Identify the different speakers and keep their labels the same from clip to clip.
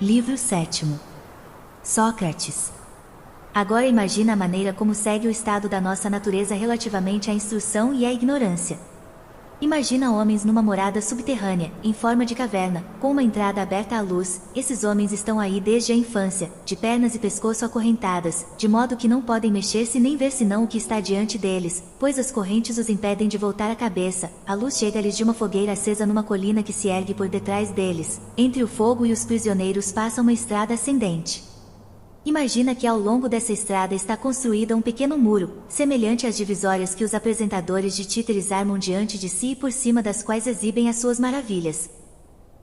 Speaker 1: Livro 7º. Sócrates. Agora imagina a maneira como segue o estado da nossa natureza relativamente à instrução e à ignorância. Imagina homens numa morada subterrânea, em forma de caverna, com uma entrada aberta à luz. Esses homens estão aí desde a infância, de pernas e pescoço acorrentadas, de modo que não podem mexer-se nem ver senão o que está diante deles, pois as correntes os impedem de voltar a cabeça. A luz chega-lhes de uma fogueira acesa numa colina que se ergue por detrás deles. Entre o fogo e os prisioneiros passa uma estrada ascendente. Imagina que ao longo dessa estrada está construída um pequeno muro, semelhante às divisórias que os apresentadores de títeres armam diante de si e por cima das quais exibem as suas maravilhas.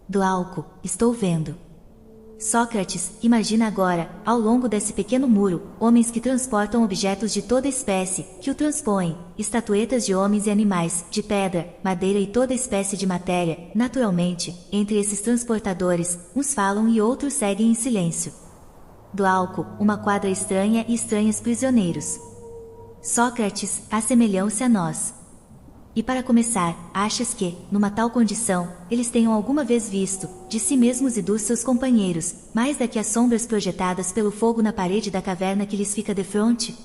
Speaker 1: Glauco, estou vendo. Sócrates, imagina agora, ao longo desse pequeno muro, homens que transportam objetos de toda espécie, que o transpõem, estatuetas de homens e animais, de pedra, madeira e toda espécie de matéria. Naturalmente, entre esses transportadores, uns falam e outros seguem em silêncio. Glauco, uma quadra estranha e estranhos prisioneiros. Sócrates, assemelham-se a nós. E para começar, achas que, numa tal condição, eles tenham alguma vez visto, de si mesmos e dos seus companheiros, mais do que as sombras projetadas pelo fogo na parede da caverna que lhes fica defronte?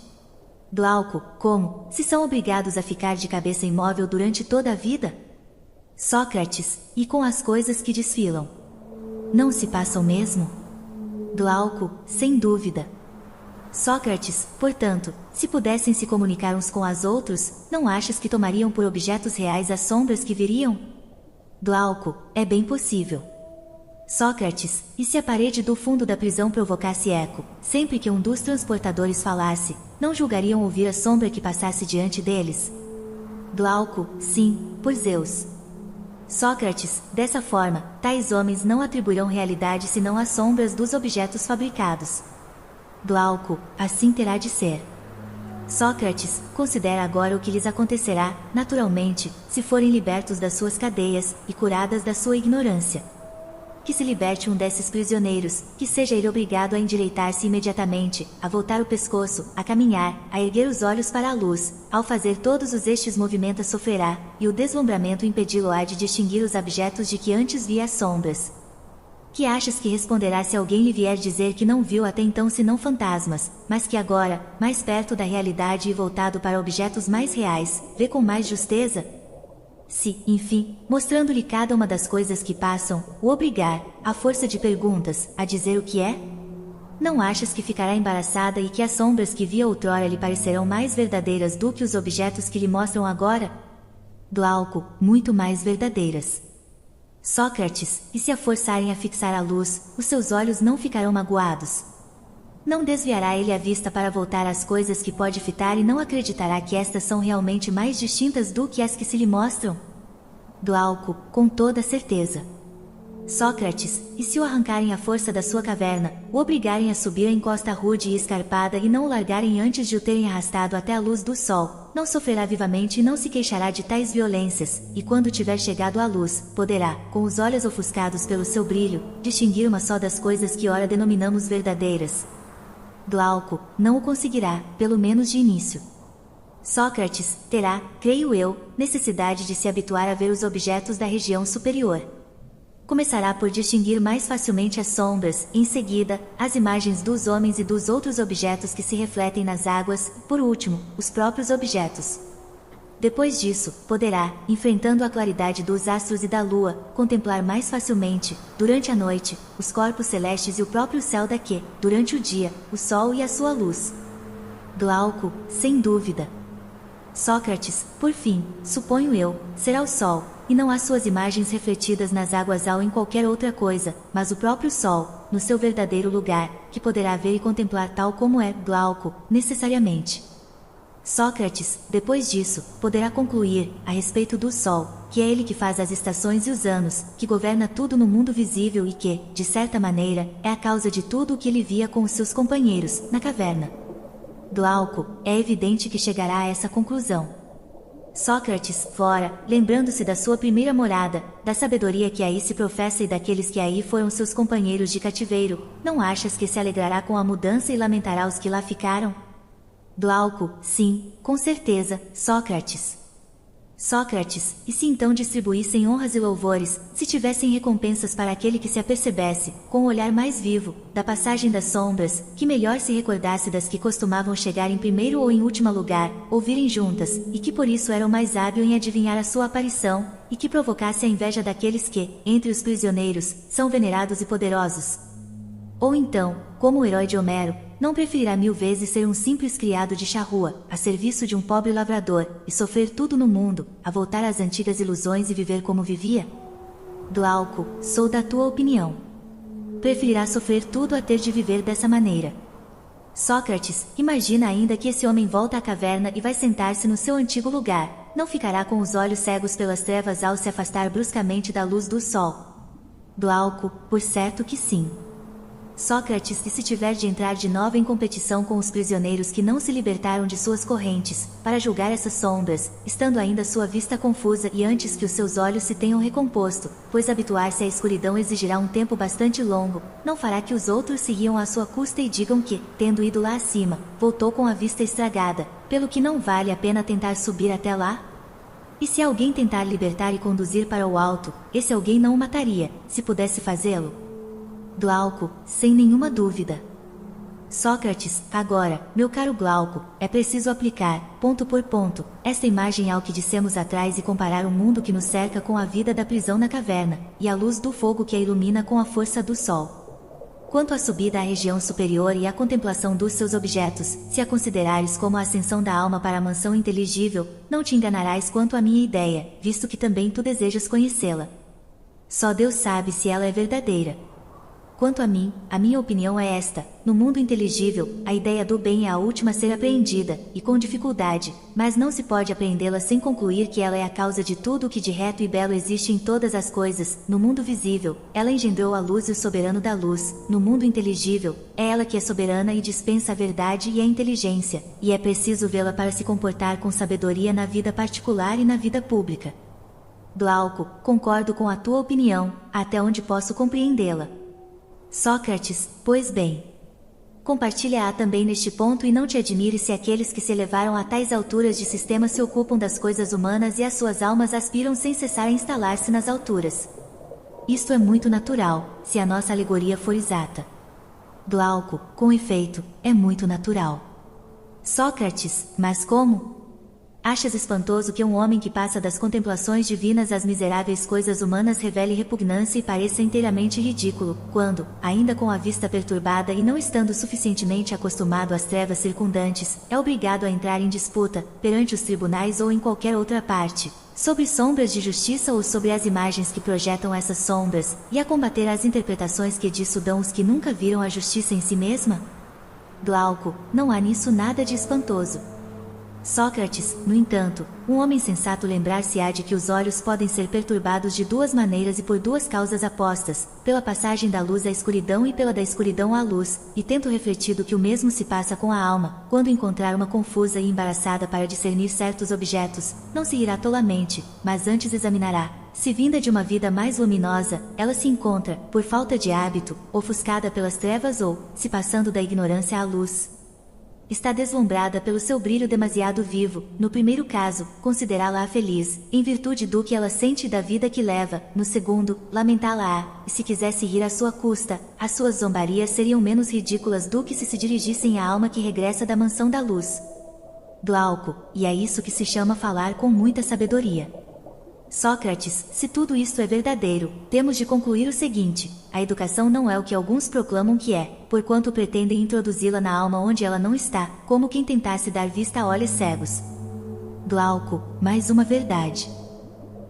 Speaker 1: Glauco, como, se são obrigados a ficar de cabeça imóvel durante toda a vida? Sócrates, e com as coisas que desfilam? Não se passam mesmo? Glauco, sem dúvida. Sócrates, portanto, se pudessem se comunicar uns com as outros, não achas que tomariam por objetos reais as sombras que viriam? Glauco, é bem possível. Sócrates, e se a parede do fundo da prisão provocasse eco, sempre que um dos transportadores falasse, não julgariam ouvir a sombra que passasse diante deles? Glauco, sim, por Zeus. Sócrates, dessa forma, tais homens não atribuirão realidade senão às sombras dos objetos fabricados. Glauco, assim terá de ser. Sócrates, considera agora o que lhes acontecerá, naturalmente, se forem libertos das suas cadeias, e curadas da sua ignorância. Que se liberte um desses prisioneiros, que seja ele obrigado a endireitar-se imediatamente, a voltar o pescoço, a caminhar, a erguer os olhos para a luz. Ao fazer todos estes movimentos sofrerá, e o deslumbramento impedi-lo-á de distinguir os objetos de que antes via as sombras. Que achas que responderá se alguém lhe vier dizer que não viu até então senão fantasmas, mas que agora, mais perto da realidade e voltado para objetos mais reais, vê com mais justeza? Se, enfim, mostrando-lhe cada uma das coisas que passam, o obrigar, à força de perguntas, a dizer o que é? Não achas que ficará embaraçada e que as sombras que via outrora lhe parecerão mais verdadeiras do que os objetos que lhe mostram agora? Glauco, muito mais verdadeiras. Sócrates, e se a forçarem a fixar a luz, os seus olhos não ficarão magoados? Não desviará ele a vista para voltar às coisas que pode fitar e não acreditará que estas são realmente mais distintas do que as que se lhe mostram? Glauco, com toda certeza. Sócrates, e se o arrancarem à força da sua caverna, o obrigarem a subir a encosta rude e escarpada e não o largarem antes de o terem arrastado até a luz do sol, não sofrerá vivamente e não se queixará de tais violências, e quando tiver chegado à luz, poderá, com os olhos ofuscados pelo seu brilho, distinguir uma só das coisas que ora denominamos verdadeiras. Glauco, não o conseguirá, pelo menos de início. Sócrates, terá, creio eu, necessidade de se habituar a ver os objetos da região superior. Começará por distinguir mais facilmente as sombras, em seguida, as imagens dos homens e dos outros objetos que se refletem nas águas, por último, os próprios objetos. Depois disso, poderá, enfrentando a claridade dos astros e da lua, contemplar mais facilmente, durante a noite, os corpos celestes e o próprio céu da que, durante o dia, o sol e a sua luz. Glauco, sem dúvida. Sócrates, por fim, suponho eu, será o sol, e não as suas imagens refletidas nas águas ou em qualquer outra coisa, mas o próprio sol, no seu verdadeiro lugar, que poderá ver e contemplar tal como é, Glauco, necessariamente. Sócrates, depois disso, poderá concluir, a respeito do Sol, que é ele que faz as estações e os anos, que governa tudo no mundo visível e que, de certa maneira, é a causa de tudo o que ele via com os seus companheiros, na caverna. Glauco, é evidente que chegará a essa conclusão. Sócrates, fora, lembrando-se da sua primeira morada, da sabedoria que aí se professa e daqueles que aí foram seus companheiros de cativeiro, não achas que se alegrará com a mudança e lamentará os que lá ficaram? Glauco, sim, com certeza, Sócrates. Sócrates, e se então distribuíssem honras e louvores, se tivessem recompensas para aquele que se apercebesse, com o olhar mais vivo, da passagem das sombras, que melhor se recordasse das que costumavam chegar em primeiro ou em último lugar, ou virem juntas, e que por isso eram mais hábil em adivinhar a sua aparição, e que provocasse a inveja daqueles que, entre os prisioneiros, são venerados e poderosos. Ou então, como o herói de Homero, não preferirá 1000 vezes ser um simples criado de charrua, a serviço de um pobre lavrador, e sofrer tudo no mundo, a voltar às antigas ilusões e viver como vivia? Glauco, sou da tua opinião. Preferirá sofrer tudo a ter de viver dessa maneira. Sócrates, imagina ainda que esse homem volta à caverna e vai sentar-se no seu antigo lugar, não ficará com os olhos cegos pelas trevas ao se afastar bruscamente da luz do sol? Glauco, por certo que sim. Sócrates, e se tiver de entrar de novo em competição com os prisioneiros que não se libertaram de suas correntes, para julgar essas sombras, estando ainda sua vista confusa e antes que os seus olhos se tenham recomposto, pois habituar-se à escuridão exigirá um tempo bastante longo, não fará que os outros se riam à sua custa e digam que, tendo ido lá acima, voltou com a vista estragada, pelo que não vale a pena tentar subir até lá? E se alguém tentar libertar e conduzir para o alto, esse alguém não o mataria, se pudesse fazê-lo? Glauco, sem nenhuma dúvida. Sócrates, agora, meu caro Glauco, é preciso aplicar, ponto por ponto, esta imagem ao que dissemos atrás e comparar o mundo que nos cerca com a vida da prisão na caverna, e a luz do fogo que a ilumina com a força do sol. Quanto à subida à região superior e à contemplação dos seus objetos, se a considerares como a ascensão da alma para a mansão inteligível, não te enganarás quanto à minha ideia, visto que também tu desejas conhecê-la. Só Deus sabe se ela é verdadeira. Quanto a mim, a minha opinião é esta: no mundo inteligível, a ideia do bem é a última a ser apreendida, e com dificuldade, mas não se pode apreendê-la sem concluir que ela é a causa de tudo o que de reto e belo existe em todas as coisas. No mundo visível, ela engendrou a luz e o soberano da luz; no mundo inteligível, é ela que é soberana e dispensa a verdade e a inteligência, e é preciso vê-la para se comportar com sabedoria na vida particular e na vida pública. Glauco, concordo com a tua opinião, até onde posso compreendê-la. Sócrates, pois bem. Compartilha-a também neste ponto e não te admire se aqueles que se elevaram a tais alturas de sistema se ocupam das coisas humanas e as suas almas aspiram sem cessar a instalar-se nas alturas. Isto é muito natural, se a nossa alegoria for exata. Glauco, com efeito, é muito natural. Sócrates, mas como? Achas espantoso que um homem que passa das contemplações divinas às miseráveis coisas humanas revele repugnância e pareça inteiramente ridículo, quando, ainda com a vista perturbada e não estando suficientemente acostumado às trevas circundantes, é obrigado a entrar em disputa, perante os tribunais ou em qualquer outra parte, sobre sombras de justiça ou sobre as imagens que projetam essas sombras, e a combater as interpretações que disso dão os que nunca viram a justiça em si mesma? Glauco, não há nisso nada de espantoso. Sócrates, no entanto, um homem sensato lembrar-se-á de que os olhos podem ser perturbados de duas maneiras e por duas causas apostas, pela passagem da luz à escuridão e pela da escuridão à luz, e tendo refletido que o mesmo se passa com a alma, quando encontrar uma confusa e embaraçada para discernir certos objetos, não se irá tolamente, mas antes examinará, se vinda de uma vida mais luminosa, ela se encontra, por falta de hábito, ofuscada pelas trevas ou, se passando da ignorância à luz, está deslumbrada pelo seu brilho demasiado vivo. No primeiro caso, considerá-la feliz, em virtude do que ela sente e da vida que leva; no segundo, lamentá-la-á, e se quisesse rir à sua custa, as suas zombarias seriam menos ridículas do que se dirigissem à alma que regressa da mansão da luz. Glauco, e é isso que se chama falar com muita sabedoria. Sócrates, se tudo isto é verdadeiro, temos de concluir o seguinte: a educação não é o que alguns proclamam que é, porquanto pretendem introduzi-la na alma onde ela não está, como quem tentasse dar vista a olhos cegos. Glauco, mais uma verdade.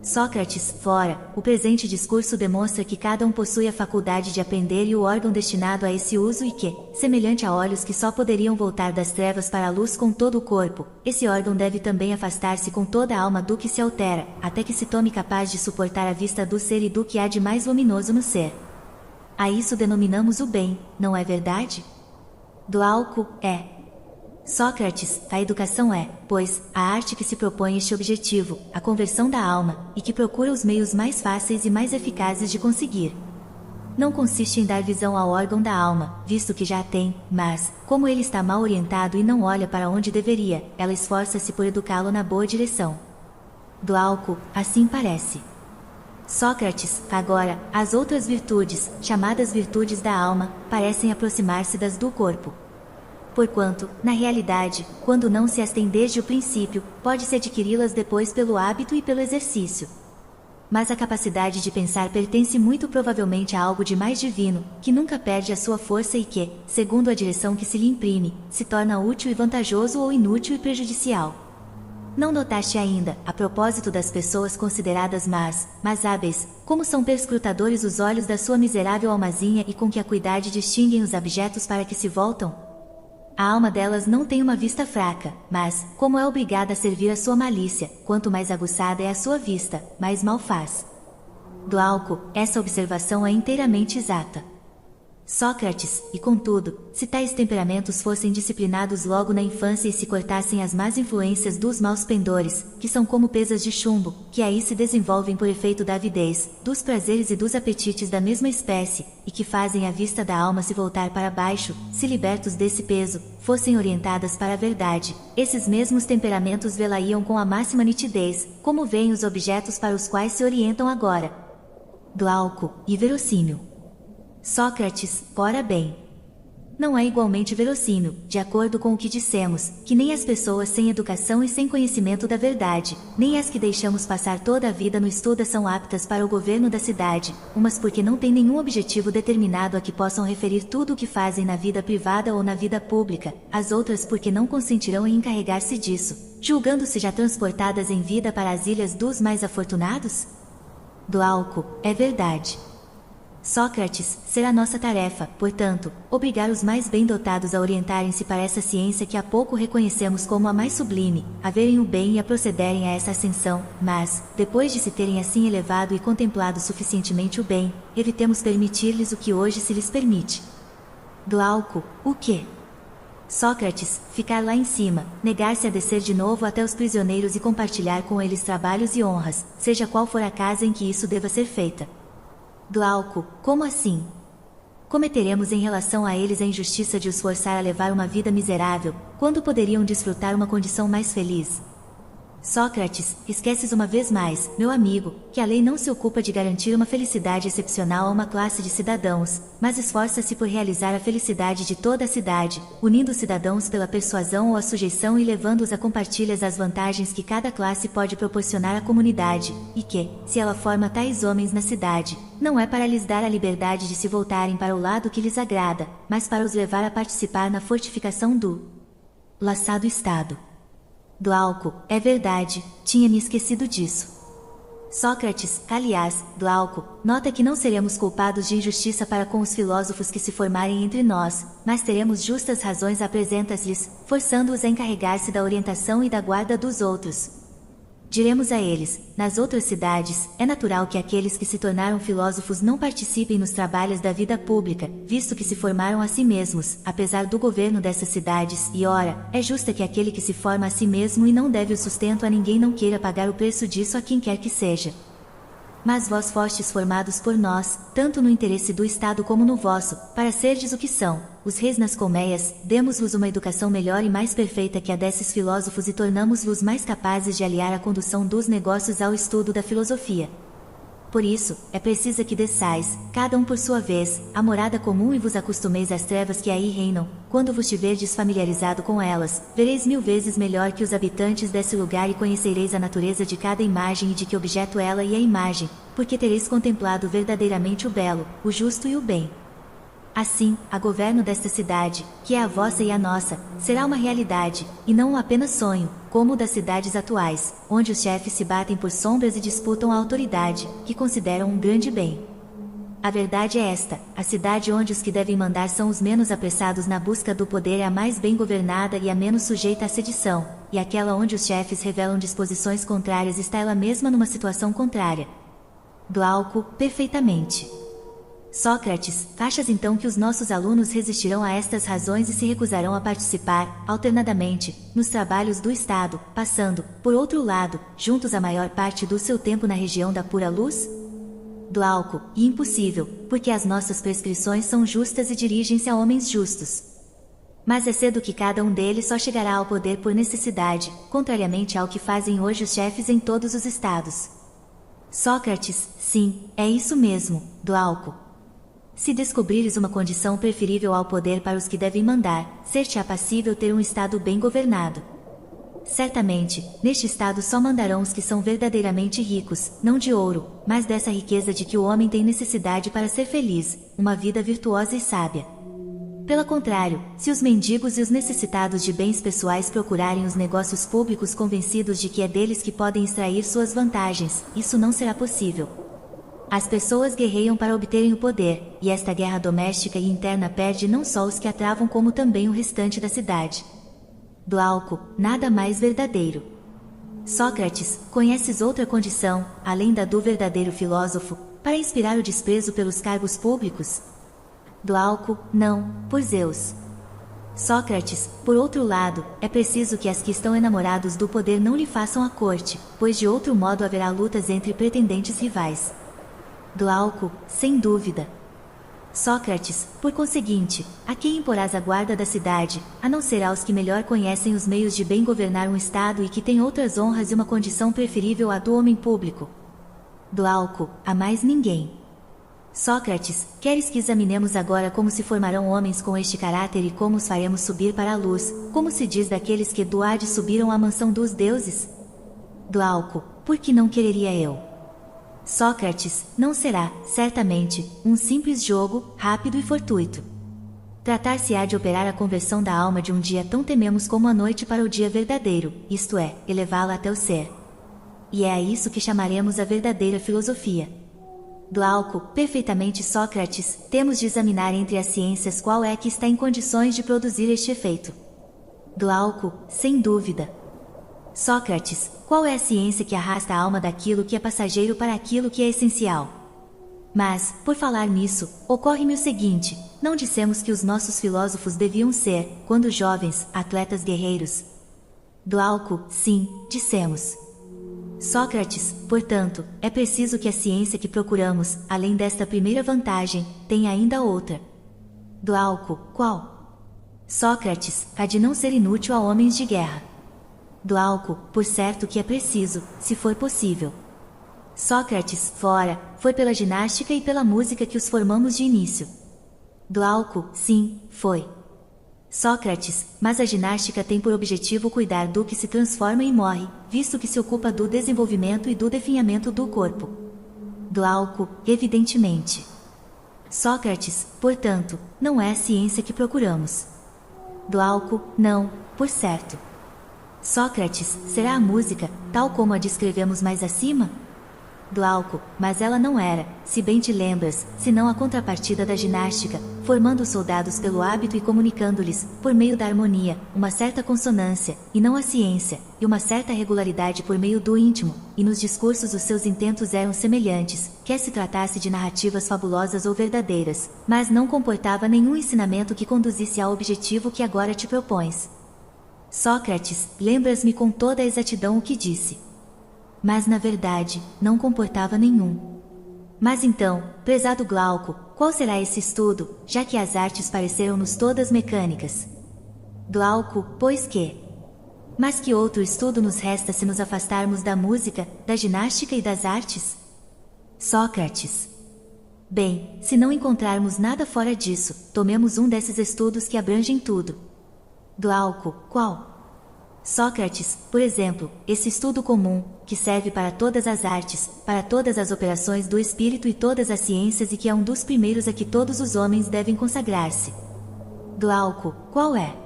Speaker 1: Sócrates, fora, o presente discurso demonstra que cada um possui a faculdade de aprender e o órgão destinado a esse uso e que, semelhante a olhos que só poderiam voltar das trevas para a luz com todo o corpo, esse órgão deve também afastar-se com toda a alma do que se altera, até que se tome capaz de suportar a vista do ser e do que há de mais luminoso no ser. A isso denominamos o bem, não é verdade? Glauco, é. Sócrates, a educação é, pois, a arte que se propõe este objetivo, a conversão da alma, e que procura os meios mais fáceis e mais eficazes de conseguir. Não consiste em dar visão ao órgão da alma, visto que já a tem, mas, como ele está mal orientado e não olha para onde deveria, ela esforça-se por educá-lo na boa direção. Do álcool, assim parece. Sócrates, agora, as outras virtudes, chamadas virtudes da alma, parecem aproximar-se das do corpo. Porquanto, na realidade, quando não se as tem desde o princípio, pode-se adquiri-las depois pelo hábito e pelo exercício. Mas a capacidade de pensar pertence muito provavelmente a algo de mais divino, que nunca perde a sua força e que, segundo a direção que se lhe imprime, se torna útil e vantajoso ou inútil e prejudicial. Não notaste ainda, a propósito das pessoas consideradas más, mas hábeis, como são perscrutadores os olhos da sua miserável almazinha e com que acuidade distinguem os objetos para que se voltam? A alma delas não tem uma vista fraca, mas, como é obrigada a servir a sua malícia, quanto mais aguçada é a sua vista, mais mal faz. Do álcool, essa observação é inteiramente exata. Sócrates, e contudo, se tais temperamentos fossem disciplinados logo na infância e se cortassem as más influências dos maus pendores, que são como pesas de chumbo, que aí se desenvolvem por efeito da avidez, dos prazeres e dos apetites da mesma espécie, e que fazem a vista da alma se voltar para baixo, se libertos desse peso, fossem orientadas para a verdade, esses mesmos temperamentos vê-la-iam com a máxima nitidez, como veem os objetos para os quais se orientam agora. Do álcool, e verossímil. Sócrates, ora bem. Não é igualmente verossímil, de acordo com o que dissemos, que nem as pessoas sem educação e sem conhecimento da verdade, nem as que deixamos passar toda a vida no estudo são aptas para o governo da cidade, umas porque não têm nenhum objetivo determinado a que possam referir tudo o que fazem na vida privada ou na vida pública, as outras porque não consentirão em encarregar-se disso, julgando-se já transportadas em vida para as ilhas dos mais afortunados? Do álcool, é verdade. Sócrates, será nossa tarefa, portanto, obrigar os mais bem dotados a orientarem-se para essa ciência que há pouco reconhecemos como a mais sublime, a verem o bem e a procederem a essa ascensão, mas, depois de se terem assim elevado e contemplado suficientemente o bem, evitemos permitir-lhes o que hoje se lhes permite. Do álcool, o quê? Sócrates, ficar lá em cima, negar-se a descer de novo até os prisioneiros e compartilhar com eles trabalhos e honras, seja qual for a casa em que isso deva ser feita. Do álcool, como assim? Cometeremos em relação a eles a injustiça de os forçar a levar uma vida miserável, quando poderiam desfrutar uma condição mais feliz? Sócrates, esqueces uma vez mais, meu amigo, que a lei não se ocupa de garantir uma felicidade excepcional a uma classe de cidadãos, mas esforça-se por realizar a felicidade de toda a cidade, unindo os cidadãos pela persuasão ou a sujeição e levando-os a compartilhar as vantagens que cada classe pode proporcionar à comunidade, e que, se ela forma tais homens na cidade, não é para lhes dar a liberdade de se voltarem para o lado que lhes agrada, mas para os levar a participar na fortificação do laçado Estado. Do álcool, é verdade, tinha-me esquecido disso. Sócrates, aliás, do álcool, nota que não seremos culpados de injustiça para com os filósofos que se formarem entre nós, mas teremos justas razões apresentas-lhes, forçando-os a encarregar-se da orientação e da guarda dos outros. Diremos a eles, nas outras cidades, é natural que aqueles que se tornaram filósofos não participem nos trabalhos da vida pública, visto que se formaram a si mesmos, apesar do governo dessas cidades, e ora, é justa que aquele que se forma a si mesmo e não deve o sustento a ninguém não queira pagar o preço disso a quem quer que seja. Mas vós fostes formados por nós, tanto no interesse do Estado como no vosso, para serdes o que são, os reis nas colmeias, demos-vos uma educação melhor e mais perfeita que a desses filósofos e tornamos-vos mais capazes de aliar a condução dos negócios ao estudo da filosofia. Por isso, é preciso que desçais, cada um por sua vez, a morada comum e vos acostumeis às trevas que aí reinam. Quando vos tiverdes familiarizado com elas, vereis 1000 vezes melhor que os habitantes desse lugar e conhecereis a natureza de cada imagem e de que objeto ela e a imagem, porque tereis contemplado verdadeiramente o belo, o justo e o bem. Assim, a governo desta cidade, que é a vossa e a nossa, será uma realidade, e não um apenas sonho, como o das cidades atuais, onde os chefes se batem por sombras e disputam a autoridade, que consideram um grande bem. A verdade é esta, a cidade onde os que devem mandar são os menos apressados na busca do poder é a mais bem governada e a menos sujeita à sedição, e aquela onde os chefes revelam disposições contrárias está ela mesma numa situação contrária. Do álcool, perfeitamente. Sócrates, achas então que os nossos alunos resistirão a estas razões e se recusarão a participar, alternadamente, nos trabalhos do Estado, passando, por outro lado, juntos a maior parte do seu tempo na região da pura luz? Do álcool, impossível, porque as nossas prescrições são justas e dirigem-se a homens justos. Mas é cedo que cada um deles só chegará ao poder por necessidade, contrariamente ao que fazem hoje os chefes em todos os estados. Sócrates, sim, é isso mesmo, Glauco. Se descobrires uma condição preferível ao poder para os que devem mandar, ser-te-á passível ter um estado bem governado. Certamente, neste estado só mandarão os que são verdadeiramente ricos, não de ouro, mas dessa riqueza de que o homem tem necessidade para ser feliz, uma vida virtuosa e sábia. Pelo contrário, se os mendigos e os necessitados de bens pessoais procurarem os negócios públicos convencidos de que é deles que podem extrair suas vantagens, isso não será possível. As pessoas guerreiam para obterem o poder, e esta guerra doméstica e interna perde não só os que a travam como também o restante da cidade. Glauco, nada mais verdadeiro. Sócrates, conheces outra condição, além da do verdadeiro filósofo, para inspirar o desprezo pelos cargos públicos? Glauco, não, por Zeus. Sócrates, por outro lado, é preciso que as que estão enamorados do poder não lhe façam a corte, pois de outro modo haverá lutas entre pretendentes rivais. Glauco, sem dúvida. Sócrates, por conseguinte, a quem imporás a guarda da cidade, a não ser aos que melhor conhecem os meios de bem governar um estado e que têm outras honras e uma condição preferível à do homem público? Glauco, a mais ninguém. Sócrates, queres que examinemos agora como se formarão homens com este caráter e como os faremos subir para a luz, como se diz daqueles que do Hades subiram à mansão dos deuses? Glauco, por que não quereria eu? Sócrates, não será, certamente, um simples jogo, rápido e fortuito. Tratar-se-á de operar a conversão da alma de um dia tão tememos como a noite para o dia verdadeiro, isto é, elevá-la até o ser. E é a isso que chamaremos a verdadeira filosofia. Glauco, perfeitamente Sócrates, temos de examinar entre as ciências qual é que está em condições de produzir este efeito. Glauco, sem dúvida. Sócrates, qual é a ciência que arrasta a alma daquilo que é passageiro para aquilo que é essencial? Mas, por falar nisso, ocorre-me o seguinte, não dissemos que os nossos filósofos deviam ser, quando jovens, atletas guerreiros? Glauco, sim, dissemos. Sócrates, portanto, é preciso que a ciência que procuramos, além desta primeira vantagem, tenha ainda outra. Glauco, qual? Sócrates, a de não ser inútil a homens de guerra. Glauco, por certo que é preciso, se for possível. Sócrates, fora, foi pela ginástica e pela música que os formamos de início. Glauco, sim, foi. Sócrates, mas a ginástica tem por objetivo cuidar do que se transforma e morre, visto que se ocupa do desenvolvimento e do definhamento do corpo. Glauco, evidentemente. Sócrates, portanto, não é a ciência que procuramos. Glauco, não, por certo. Sócrates, será a música, tal como a descrevemos mais acima? Glauco, mas ela não era, se bem te lembras, senão a contrapartida da ginástica, formando os soldados pelo hábito e comunicando-lhes, por meio da harmonia, uma certa consonância, e não a ciência, e uma certa regularidade por meio do íntimo, e nos discursos os seus intentos eram semelhantes, quer se tratasse de narrativas fabulosas ou verdadeiras, mas não comportava nenhum ensinamento que conduzisse ao objetivo que agora te propões. Sócrates, lembras-me com toda a exatidão o que disse. Mas na verdade, não comportava nenhum. Mas então, prezado Glauco, qual será esse estudo, já que as artes pareceram-nos todas mecânicas? Glauco, pois que? Mas que outro estudo nos resta se nos afastarmos da música, da ginástica e das artes? Sócrates. Bem, se não encontrarmos nada fora disso, tomemos um desses estudos que abrangem tudo. Glauco, qual? Sócrates, por exemplo, esse estudo comum, que serve para todas as artes, para todas as operações do espírito e todas as ciências e que é um dos primeiros a que todos os homens devem consagrar-se. Glauco, qual é?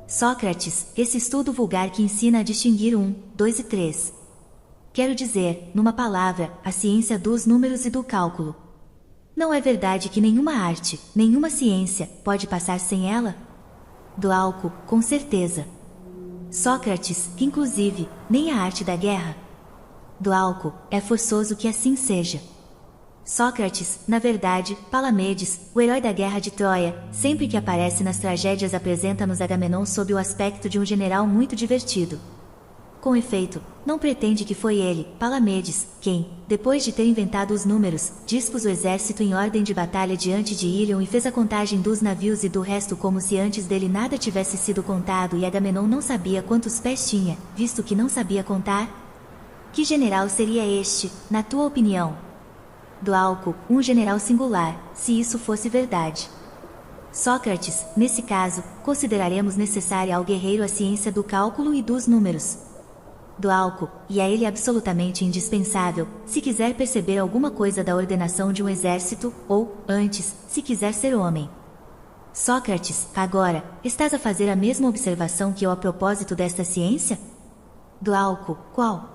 Speaker 1: Sócrates, esse estudo vulgar que ensina a distinguir 1, 2 e 3. Quero dizer, numa palavra, a ciência dos números e do cálculo. Não é verdade que nenhuma arte, nenhuma ciência, pode passar sem ela? Glauco, com certeza. Sócrates, inclusive, nem a arte da guerra? Glauco, é forçoso que assim seja. Sócrates, na verdade, Palamedes, o herói da guerra de Troia, sempre que aparece nas tragédias apresenta-nos Agamenon sob o aspecto de um general muito divertido. com efeito, não pretende que foi ele, Palamedes, quem, depois de ter inventado os números, dispôs o exército em ordem de batalha diante de Ílion e fez a contagem dos navios e do resto como se antes dele nada tivesse sido contado e Agamenon não sabia quantos pés tinha, visto que não sabia contar? Que general seria este, na tua opinião? Glauco, um general singular, se isso fosse verdade. Sócrates, nesse caso, consideraremos necessária ao guerreiro a ciência do cálculo e dos números. Glauco, e a ele absolutamente indispensável, se quiser perceber alguma coisa da ordenação de um exército, ou, antes, se quiser ser homem. Sócrates, agora, estás a fazer a mesma observação que eu a propósito desta ciência? Glauco, qual?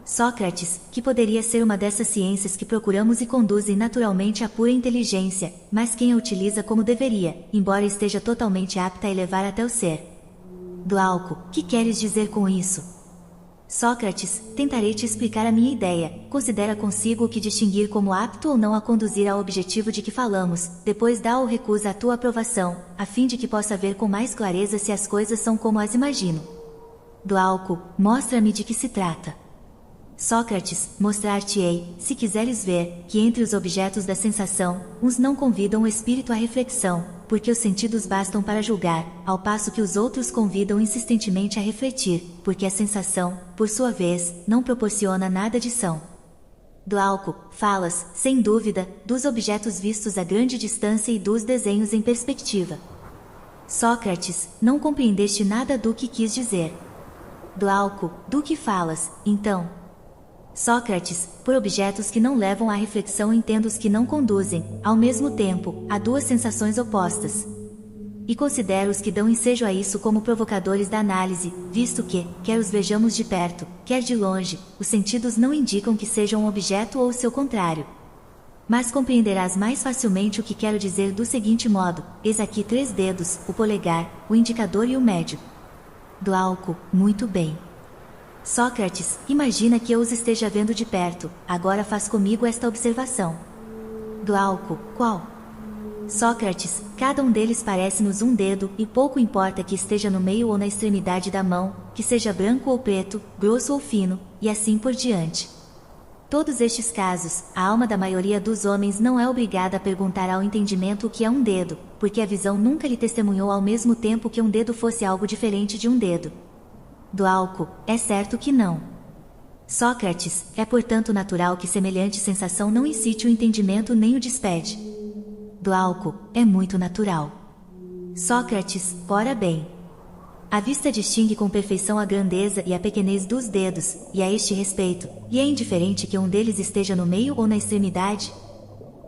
Speaker 1: Sócrates, que poderia ser uma dessas ciências que procuramos e conduzem naturalmente à pura inteligência, mas quem a utiliza como deveria, embora esteja totalmente apta a elevar até o ser. Glauco, que queres dizer com isso? Sócrates, tentarei te explicar a minha ideia, considera consigo o que distinguir como apto ou não a conduzir ao objetivo de que falamos, depois dá ou recusa a tua aprovação, a fim de que possa ver com mais clareza se as coisas são como as imagino. Glauco, mostra-me de que se trata. Sócrates, mostrar-te-ei, se quiseres ver, que entre os objetos da sensação, uns não convidam o espírito à reflexão, porque os sentidos bastam para julgar, ao passo que os outros convidam insistentemente a refletir, porque a sensação, por sua vez, não proporciona nada de são. Glauco, falas, sem dúvida, dos objetos vistos a grande distância e dos desenhos em perspectiva. Sócrates, não compreendeste nada do que quis dizer. Glauco, do que falas, então? Sócrates, por objetos que não levam à reflexão entendo os que não conduzem, ao mesmo tempo, a duas sensações opostas. E considero os que dão ensejo a isso como provocadores da análise, visto que, quer os vejamos de perto, quer de longe, os sentidos não indicam que sejam um objeto ou o seu contrário. Mas compreenderás mais facilmente o que quero dizer do seguinte modo: eis aqui 3 dedos, o polegar, o indicador e o médio. Glauco, muito bem. Sócrates, imagina que eu os esteja vendo de perto, agora faz comigo esta observação. Glauco, qual? Sócrates, cada um deles parece-nos um dedo, e pouco importa que esteja no meio ou na extremidade da mão, que seja branco ou preto, grosso ou fino, e assim por diante. Todos estes casos, a alma da maioria dos homens não é obrigada a perguntar ao entendimento o que é um dedo, porque a visão nunca lhe testemunhou ao mesmo tempo que um dedo fosse algo diferente de um dedo. Glauco, é certo que não. Sócrates, é portanto natural que semelhante sensação não incite o entendimento nem o despede. Glauco, é muito natural. Sócrates, ora bem. A vista distingue com perfeição a grandeza e a pequenez dos dedos, e a este respeito, e é indiferente que um deles esteja no meio ou na extremidade?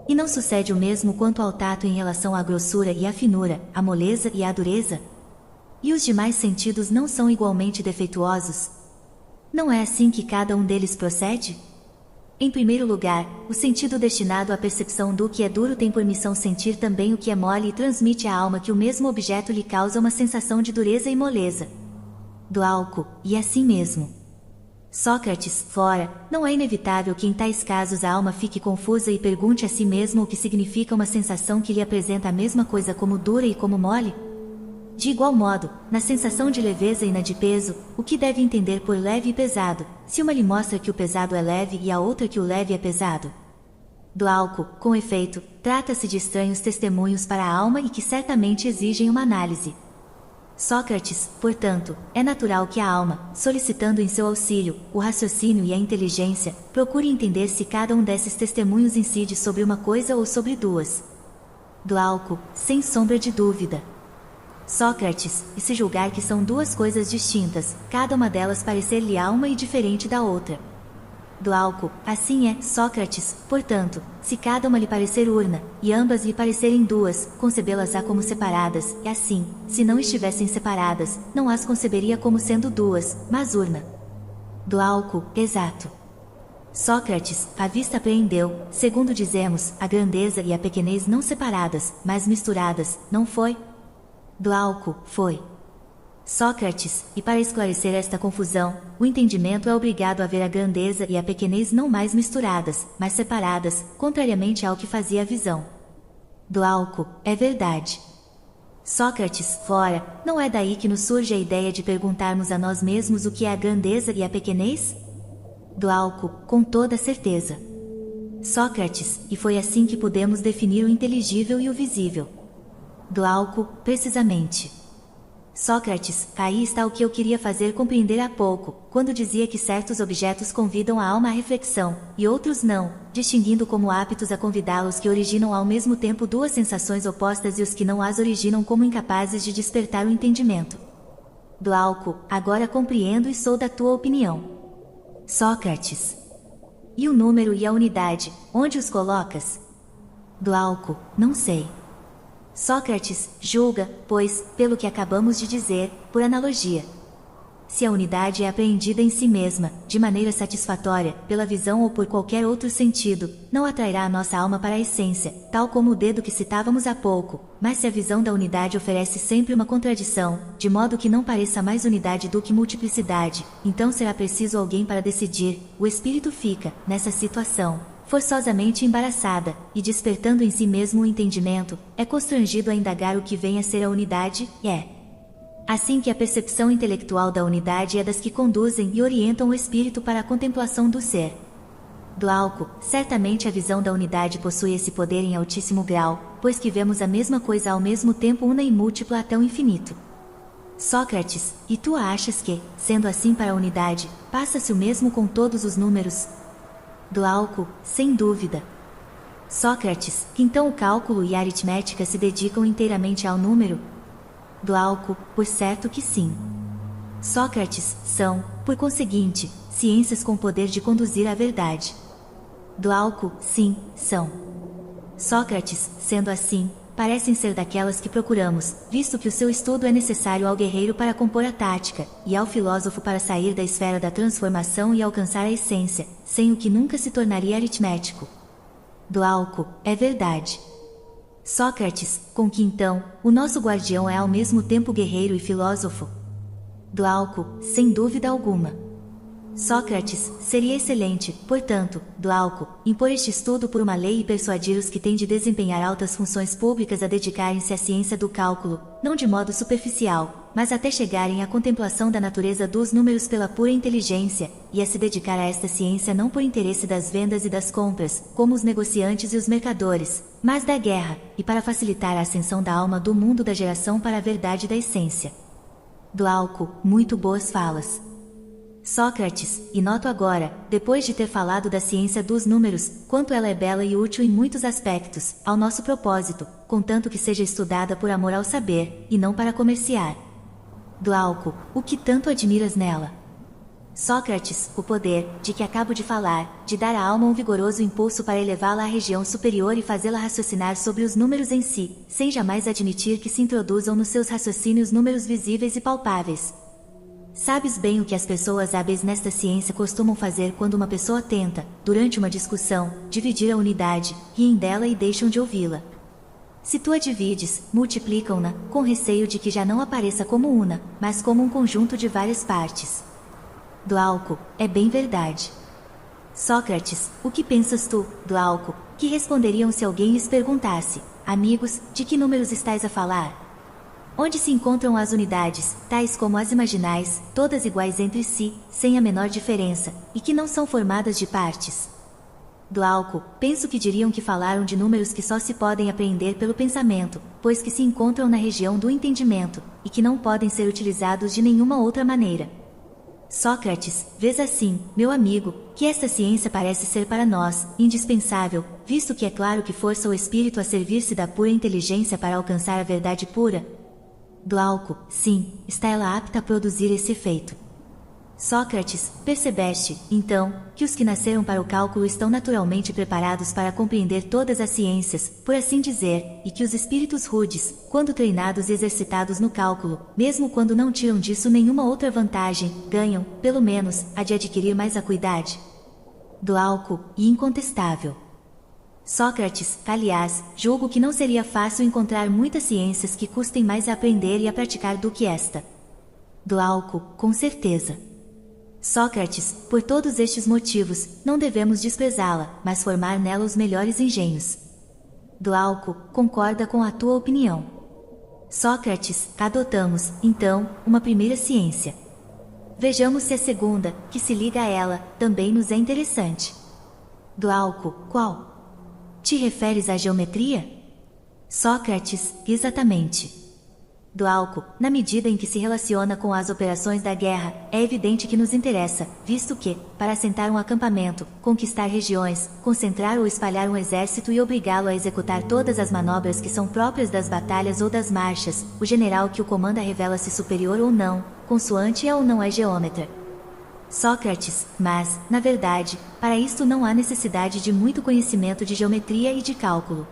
Speaker 1: E não sucede o mesmo quanto ao tato em relação à grossura e à finura, à moleza e à dureza? E os demais sentidos não são igualmente defeituosos? Não é assim que cada um deles procede? Em primeiro lugar, o sentido destinado à percepção do que é duro tem por missão sentir também o que é mole e transmite à alma que o mesmo objeto lhe causa uma sensação de dureza e moleza. Glauco, e assim mesmo. Sócrates, fora, não é inevitável que em tais casos a alma fique confusa e pergunte a si mesma o que significa uma sensação que lhe apresenta a mesma coisa como dura e como mole? De igual modo, na sensação de leveza e na de peso, o que deve entender por leve e pesado, se uma lhe mostra que o pesado é leve e a outra que o leve é pesado? Glauco, com efeito, trata-se de estranhos testemunhos para a alma e que certamente exigem uma análise. Sócrates, portanto, é natural que a alma, solicitando em seu auxílio, o raciocínio e a inteligência, procure entender se cada um desses testemunhos incide sobre uma coisa ou sobre duas. Glauco, sem sombra de dúvida. Sócrates, e se julgar que são duas coisas distintas, cada uma delas parecer-lhe alma e diferente da outra. Glauco, assim é, Sócrates, portanto, se cada uma lhe parecer urna, e ambas lhe parecerem duas, concebê-las-á como separadas, e assim, se não estivessem separadas, não as conceberia como sendo duas, mas urna. Glauco, exato. Sócrates, a vista apreendeu, segundo dizemos, a grandeza e a pequenez não separadas, mas misturadas, não foi? Glauco, foi. Sócrates, e para esclarecer esta confusão, o entendimento é obrigado a ver a grandeza e a pequenez não mais misturadas, mas separadas, contrariamente ao que fazia a visão. Glauco, é verdade. Sócrates, fora, não é daí que nos surge a ideia de perguntarmos a nós mesmos o que é a grandeza e a pequenez? Glauco, com toda certeza. Sócrates, e foi assim que pudemos definir o inteligível e o visível. Glauco, precisamente. Sócrates, aí está o que eu queria fazer compreender há pouco, quando dizia que certos objetos convidam a alma à reflexão, e outros não, distinguindo como aptos a convidá-los que originam ao mesmo tempo duas sensações opostas e os que não as originam como incapazes de despertar o entendimento. Glauco, agora compreendo e sou da tua opinião. Sócrates. E o número e a unidade, onde os colocas? Glauco, não sei. Sócrates, julga, pois, pelo que acabamos de dizer, por analogia. Se a unidade é apreendida em si mesma, de maneira satisfatória, pela visão ou por qualquer outro sentido, não atrairá a nossa alma para a essência, tal como o dedo que citávamos há pouco, mas se a visão da unidade oferece sempre uma contradição, de modo que não pareça mais unidade do que multiplicidade, então será preciso alguém para decidir. O espírito fica, nessa situação, forçosamente embaraçada, e despertando em si mesmo o entendimento, é constrangido a indagar o que vem a ser a unidade, e é assim que a percepção intelectual da unidade é das que conduzem e orientam o espírito para a contemplação do ser. Glauco, certamente a visão da unidade possui esse poder em altíssimo grau, pois que vemos a mesma coisa ao mesmo tempo una e múltipla até o infinito. Sócrates, e tu achas que, sendo assim para a unidade, passa-se o mesmo com todos os números? Glauco, sem dúvida. Sócrates, então o cálculo e a aritmética se dedicam inteiramente ao número? Glauco, por certo que sim. Sócrates, são, por conseguinte, ciências com poder de conduzir à verdade. Glauco, sim, são. Sócrates, sendo assim, parecem ser daquelas que procuramos, visto que o seu estudo é necessário ao guerreiro para compor a tática, e ao filósofo para sair da esfera da transformação e alcançar a essência, sem o que nunca se tornaria aritmético. Glauco, é verdade. Sócrates, com que então, o nosso guardião é ao mesmo tempo guerreiro e filósofo? Glauco, sem dúvida alguma. Sócrates, seria excelente, portanto, Glauco, impor este estudo por uma lei e persuadir os que têm de desempenhar altas funções públicas a dedicarem-se à ciência do cálculo, não de modo superficial, mas até chegarem à contemplação da natureza dos números pela pura inteligência, e a se dedicar a esta ciência não por interesse das vendas e das compras, como os negociantes e os mercadores, mas da guerra, e para facilitar a ascensão da alma do mundo da geração para a verdade da essência. Glauco, muito boas falas. Sócrates, e noto agora, depois de ter falado da ciência dos números, quanto ela é bela e útil em muitos aspectos, ao nosso propósito, contanto que seja estudada por amor ao saber, e não para comerciar. Glauco, o que tanto admiras nela? Sócrates, o poder, de que acabo de falar, de dar à alma um vigoroso impulso para elevá-la à região superior e fazê-la raciocinar sobre os números em si, sem jamais admitir que se introduzam nos seus raciocínios números visíveis e palpáveis. Sabes bem o que as pessoas hábeis nesta ciência costumam fazer quando uma pessoa tenta, durante uma discussão, dividir a unidade, riem dela e deixam de ouvi-la. Se tu a divides, multiplicam-na, com receio de que já não apareça como una, mas como um conjunto de várias partes. Glauco, é bem verdade. Sócrates, o que pensas tu, Glauco, que responderiam se alguém lhes perguntasse: amigos, de que números estais a falar? Onde se encontram as unidades, tais como as imaginais, todas iguais entre si, sem a menor diferença, e que não são formadas de partes? Glauco, penso que diriam que falaram de números que só se podem apreender pelo pensamento, pois que se encontram na região do entendimento, e que não podem ser utilizados de nenhuma outra maneira. Sócrates, vês assim, meu amigo, que esta ciência parece ser para nós indispensável, visto que é claro que força o espírito a servir-se da pura inteligência para alcançar a verdade pura? Glauco, sim, está ela apta a produzir esse efeito. Sócrates, percebeste, então, que os que nasceram para o cálculo estão naturalmente preparados para compreender todas as ciências, por assim dizer, e que os espíritos rudes, quando treinados e exercitados no cálculo, mesmo quando não tiram disso nenhuma outra vantagem, ganham, pelo menos, a de adquirir mais acuidade? Glauco, e incontestável. Sócrates, aliás, julgo que não seria fácil encontrar muitas ciências que custem mais a aprender e a praticar do que esta. Glauco, com certeza. Sócrates, por todos estes motivos, não devemos desprezá-la, mas formar nela os melhores engenhos. Glauco, concorda com a tua opinião. Sócrates, adotamos, então, uma primeira ciência. Vejamos se a segunda, que se liga a ela, também nos é interessante. Glauco, qual? Te referes à geometria? Sócrates, exatamente. Glauco, na medida em que se relaciona com as operações da guerra, é evidente que nos interessa, visto que, para assentar um acampamento, conquistar regiões, concentrar ou espalhar um exército e obrigá-lo a executar todas as manobras que são próprias das batalhas ou das marchas, o general que o comanda revela-se superior ou não, consoante é ou não é geômetra. Sócrates, mas, na verdade, para isto não há necessidade de muito conhecimento de geometria e de cálculo.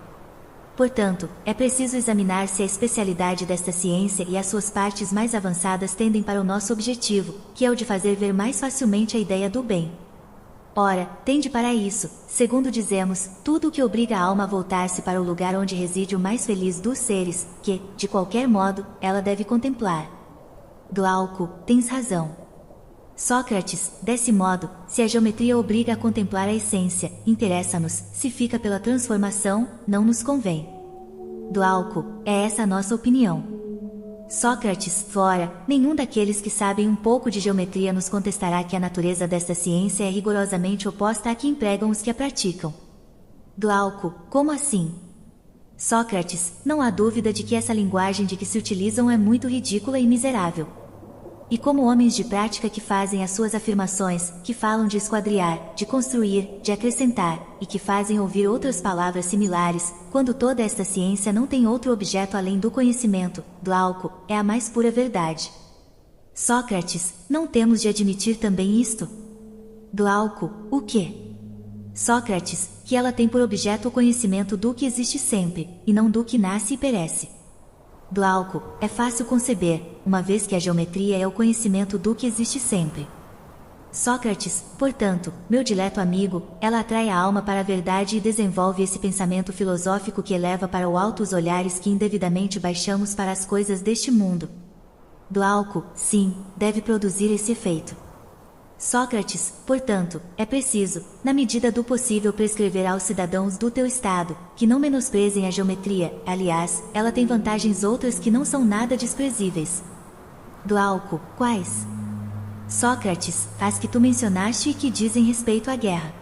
Speaker 1: Portanto, é preciso examinar se a especialidade desta ciência e as suas partes mais avançadas tendem para o nosso objetivo, que é o de fazer ver mais facilmente a ideia do bem. Ora, tende para isso, segundo dizemos, tudo o que obriga a alma a voltar-se para o lugar onde reside o mais feliz dos seres, que, de qualquer modo, ela deve contemplar. Glauco, tens razão. Sócrates, desse modo, se a geometria obriga a contemplar a essência, interessa-nos, se fica pela transformação, não nos convém. Glauco, é essa a nossa opinião. Sócrates, fora, nenhum daqueles que sabem um pouco de geometria nos contestará que a natureza desta ciência é rigorosamente oposta à que empregam os que a praticam. Glauco, como assim? Sócrates, não há dúvida de que essa linguagem de que se utilizam é muito ridícula e miserável. E como homens de prática que fazem as suas afirmações, que falam de esquadriar, de construir, de acrescentar, e que fazem ouvir outras palavras similares, quando toda esta ciência não tem outro objeto além do conhecimento, Glauco, é a mais pura verdade. Sócrates, não temos de admitir também isto? Glauco, o quê? Sócrates, que ela tem por objeto o conhecimento do que existe sempre, e não do que nasce e perece. Glauco, é fácil conceber, uma vez que a geometria é o conhecimento do que existe sempre. Sócrates, portanto, meu dileto amigo, ela atrai a alma para a verdade e desenvolve esse pensamento filosófico que eleva para o alto os olhares que indevidamente baixamos para as coisas deste mundo. Glauco, sim, deve produzir esse efeito. Sócrates, portanto, é preciso, na medida do possível, prescrever aos cidadãos do teu estado, que não menosprezem a geometria, aliás, ela tem vantagens outras que não são nada desprezíveis. Glauco, quais? Sócrates, as que tu mencionaste e que dizem respeito à guerra.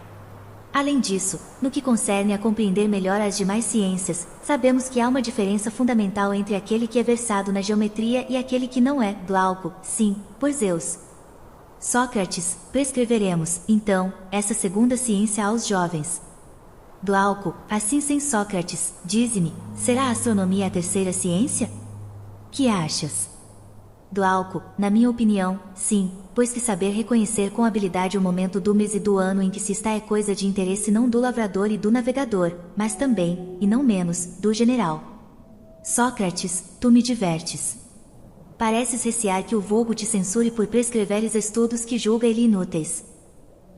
Speaker 1: Além disso, no que concerne a compreender melhor as demais ciências, sabemos que há uma diferença fundamental entre aquele que é versado na geometria e aquele que não é. Glauco, sim, por Zeus. Sócrates, prescreveremos, então, essa segunda ciência aos jovens. Glauco, assim sem Sócrates, dize-me, será a astronomia a terceira ciência? Que achas? Glauco, na minha opinião, sim, pois que saber reconhecer com habilidade o momento do mês e do ano em que se está é coisa de interesse não do lavrador e do navegador, mas também, e não menos, do general. Sócrates, tu me divertes. Pareces recear que o vulgo te censure por prescreveres estudos que julga ele inúteis.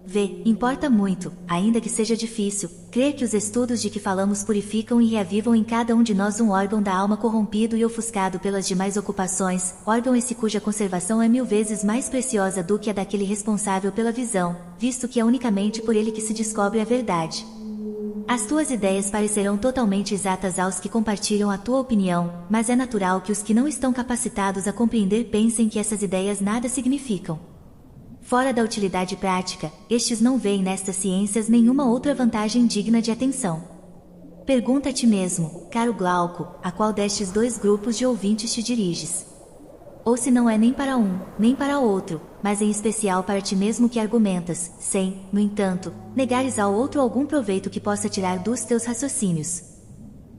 Speaker 1: Vê, importa muito, ainda que seja difícil, crer que os estudos de que falamos purificam e reavivam em cada um de nós um órgão da alma corrompido e ofuscado pelas demais ocupações, órgão esse cuja conservação é 1000 vezes mais preciosa do que a daquele responsável pela visão, visto que é unicamente por ele que se descobre a verdade. As tuas ideias parecerão totalmente exatas aos que compartilham a tua opinião, mas é natural que os que não estão capacitados a compreender pensem que essas ideias nada significam. Fora da utilidade prática, estes não veem nestas ciências nenhuma outra vantagem digna de atenção. Pergunta a ti mesmo, caro Glauco, a qual destes dois grupos de ouvintes te diriges? Ou se não é nem para um, nem para outro, mas em especial para ti mesmo que argumentas, sem, no entanto, negares ao outro algum proveito que possa tirar dos teus raciocínios.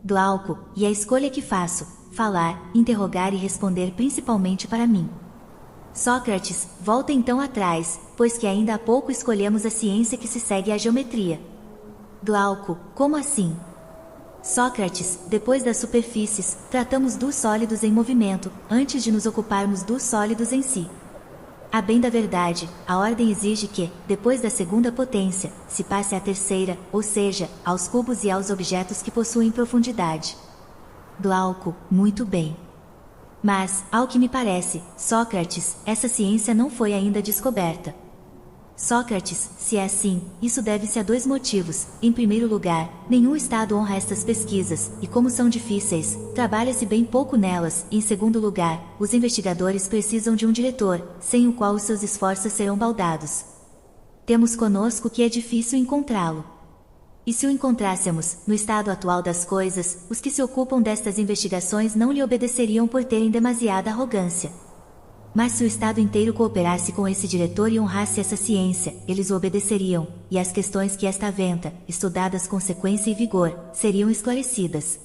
Speaker 1: Glauco, e a escolha que faço, falar, interrogar e responder principalmente para mim. Sócrates, volta então atrás, pois que ainda há pouco escolhemos a ciência que se segue à geometria. Glauco, como assim? Sócrates, depois das superfícies, tratamos dos sólidos em movimento, antes de nos ocuparmos dos sólidos em si. A bem da verdade, a ordem exige que, depois da segunda potência, se passe à terceira, ou seja, aos cubos e aos objetos que possuem profundidade. Glauco, muito bem. Mas, ao que me parece, Sócrates, essa ciência não foi ainda descoberta. Sócrates, se é assim, isso deve-se a dois motivos. Em primeiro lugar, nenhum Estado honra estas pesquisas, e como são difíceis, trabalha-se bem pouco nelas. Em segundo lugar, os investigadores precisam de um diretor, sem o qual os seus esforços serão baldados. Temos conosco que é difícil encontrá-lo. E se o encontrássemos, no estado atual das coisas, os que se ocupam destas investigações não lhe obedeceriam por terem demasiada arrogância. Mas se o Estado inteiro cooperasse com esse diretor e honrasse essa ciência, eles o obedeceriam, e as questões que esta aventa, estudadas com sequência e vigor, seriam esclarecidas.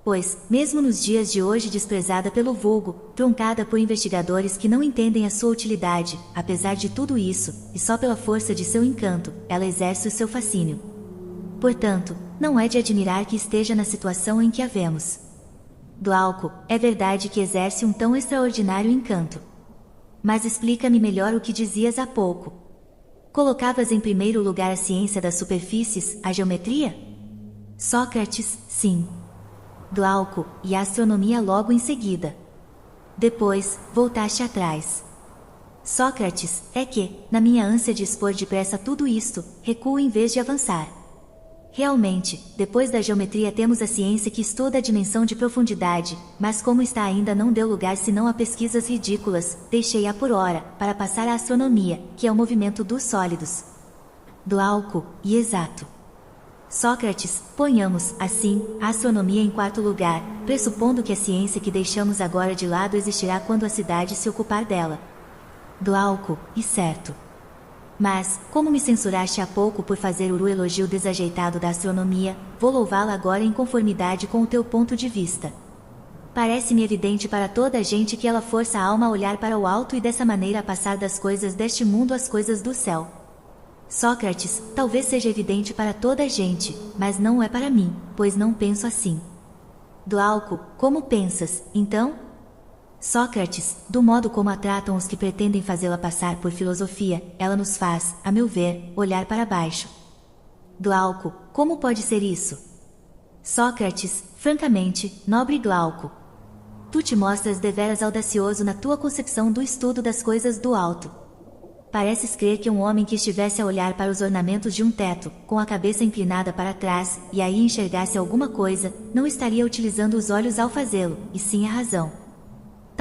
Speaker 1: Pois, mesmo nos dias de hoje desprezada pelo vulgo, truncada por investigadores que não entendem a sua utilidade, apesar de tudo isso, e só pela força de seu encanto, ela exerce o seu fascínio. Portanto, não é de admirar que esteja na situação em que a vemos. Glauco, é verdade que exerce um tão extraordinário encanto. Mas explica-me melhor o que dizias há pouco. Colocavas em primeiro lugar a ciência das superfícies, a geometria? Sócrates, sim. Glauco, e a astronomia logo em seguida. Depois, voltaste atrás. Sócrates, é que, na minha ânsia de expor depressa tudo isto, recuo em vez de avançar. Realmente, depois da geometria temos a ciência que estuda a dimensão de profundidade, mas como está ainda não deu lugar senão a pesquisas ridículas, deixei-a por hora, para passar à astronomia, que é o movimento dos sólidos. Glauco, e exato. Sócrates, ponhamos, assim, a astronomia em quarto lugar, pressupondo que a ciência que deixamos agora de lado existirá quando a cidade se ocupar dela. Glauco, e certo. Mas, como me censuraste há pouco por fazer o elogio desajeitado da astronomia, vou louvá-la agora em conformidade com o teu ponto de vista. Parece-me evidente para toda a gente que ela força a alma a olhar para o alto e dessa maneira a passar das coisas deste mundo às coisas do céu. Sócrates, talvez seja evidente para toda a gente, mas não é para mim, pois não penso assim. Glauco, como pensas, então? Sócrates, do modo como a tratam os que pretendem fazê-la passar por filosofia, ela nos faz, a meu ver, olhar para baixo. Glauco, como pode ser isso? Sócrates, francamente, nobre Glauco. Tu te mostras deveras audacioso na tua concepção do estudo das coisas do alto. Pareces crer que um homem que estivesse a olhar para os ornamentos de um teto, com a cabeça inclinada para trás, e aí enxergasse alguma coisa, não estaria utilizando os olhos ao fazê-lo, e sim a razão.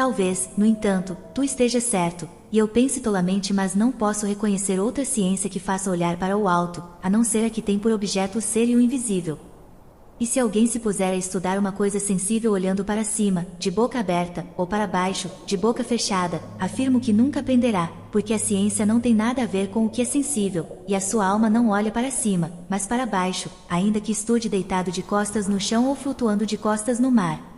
Speaker 1: Talvez, no entanto, tu estejas certo, e eu pense tolamente, mas não posso reconhecer outra ciência que faça olhar para o alto, a não ser a que tem por objeto o ser e o invisível. E se alguém se puser a estudar uma coisa sensível olhando para cima, de boca aberta, ou para baixo, de boca fechada, afirmo que nunca aprenderá, porque a ciência não tem nada a ver com o que é sensível, e a sua alma não olha para cima, mas para baixo, ainda que estude deitado de costas no chão ou flutuando de costas no mar.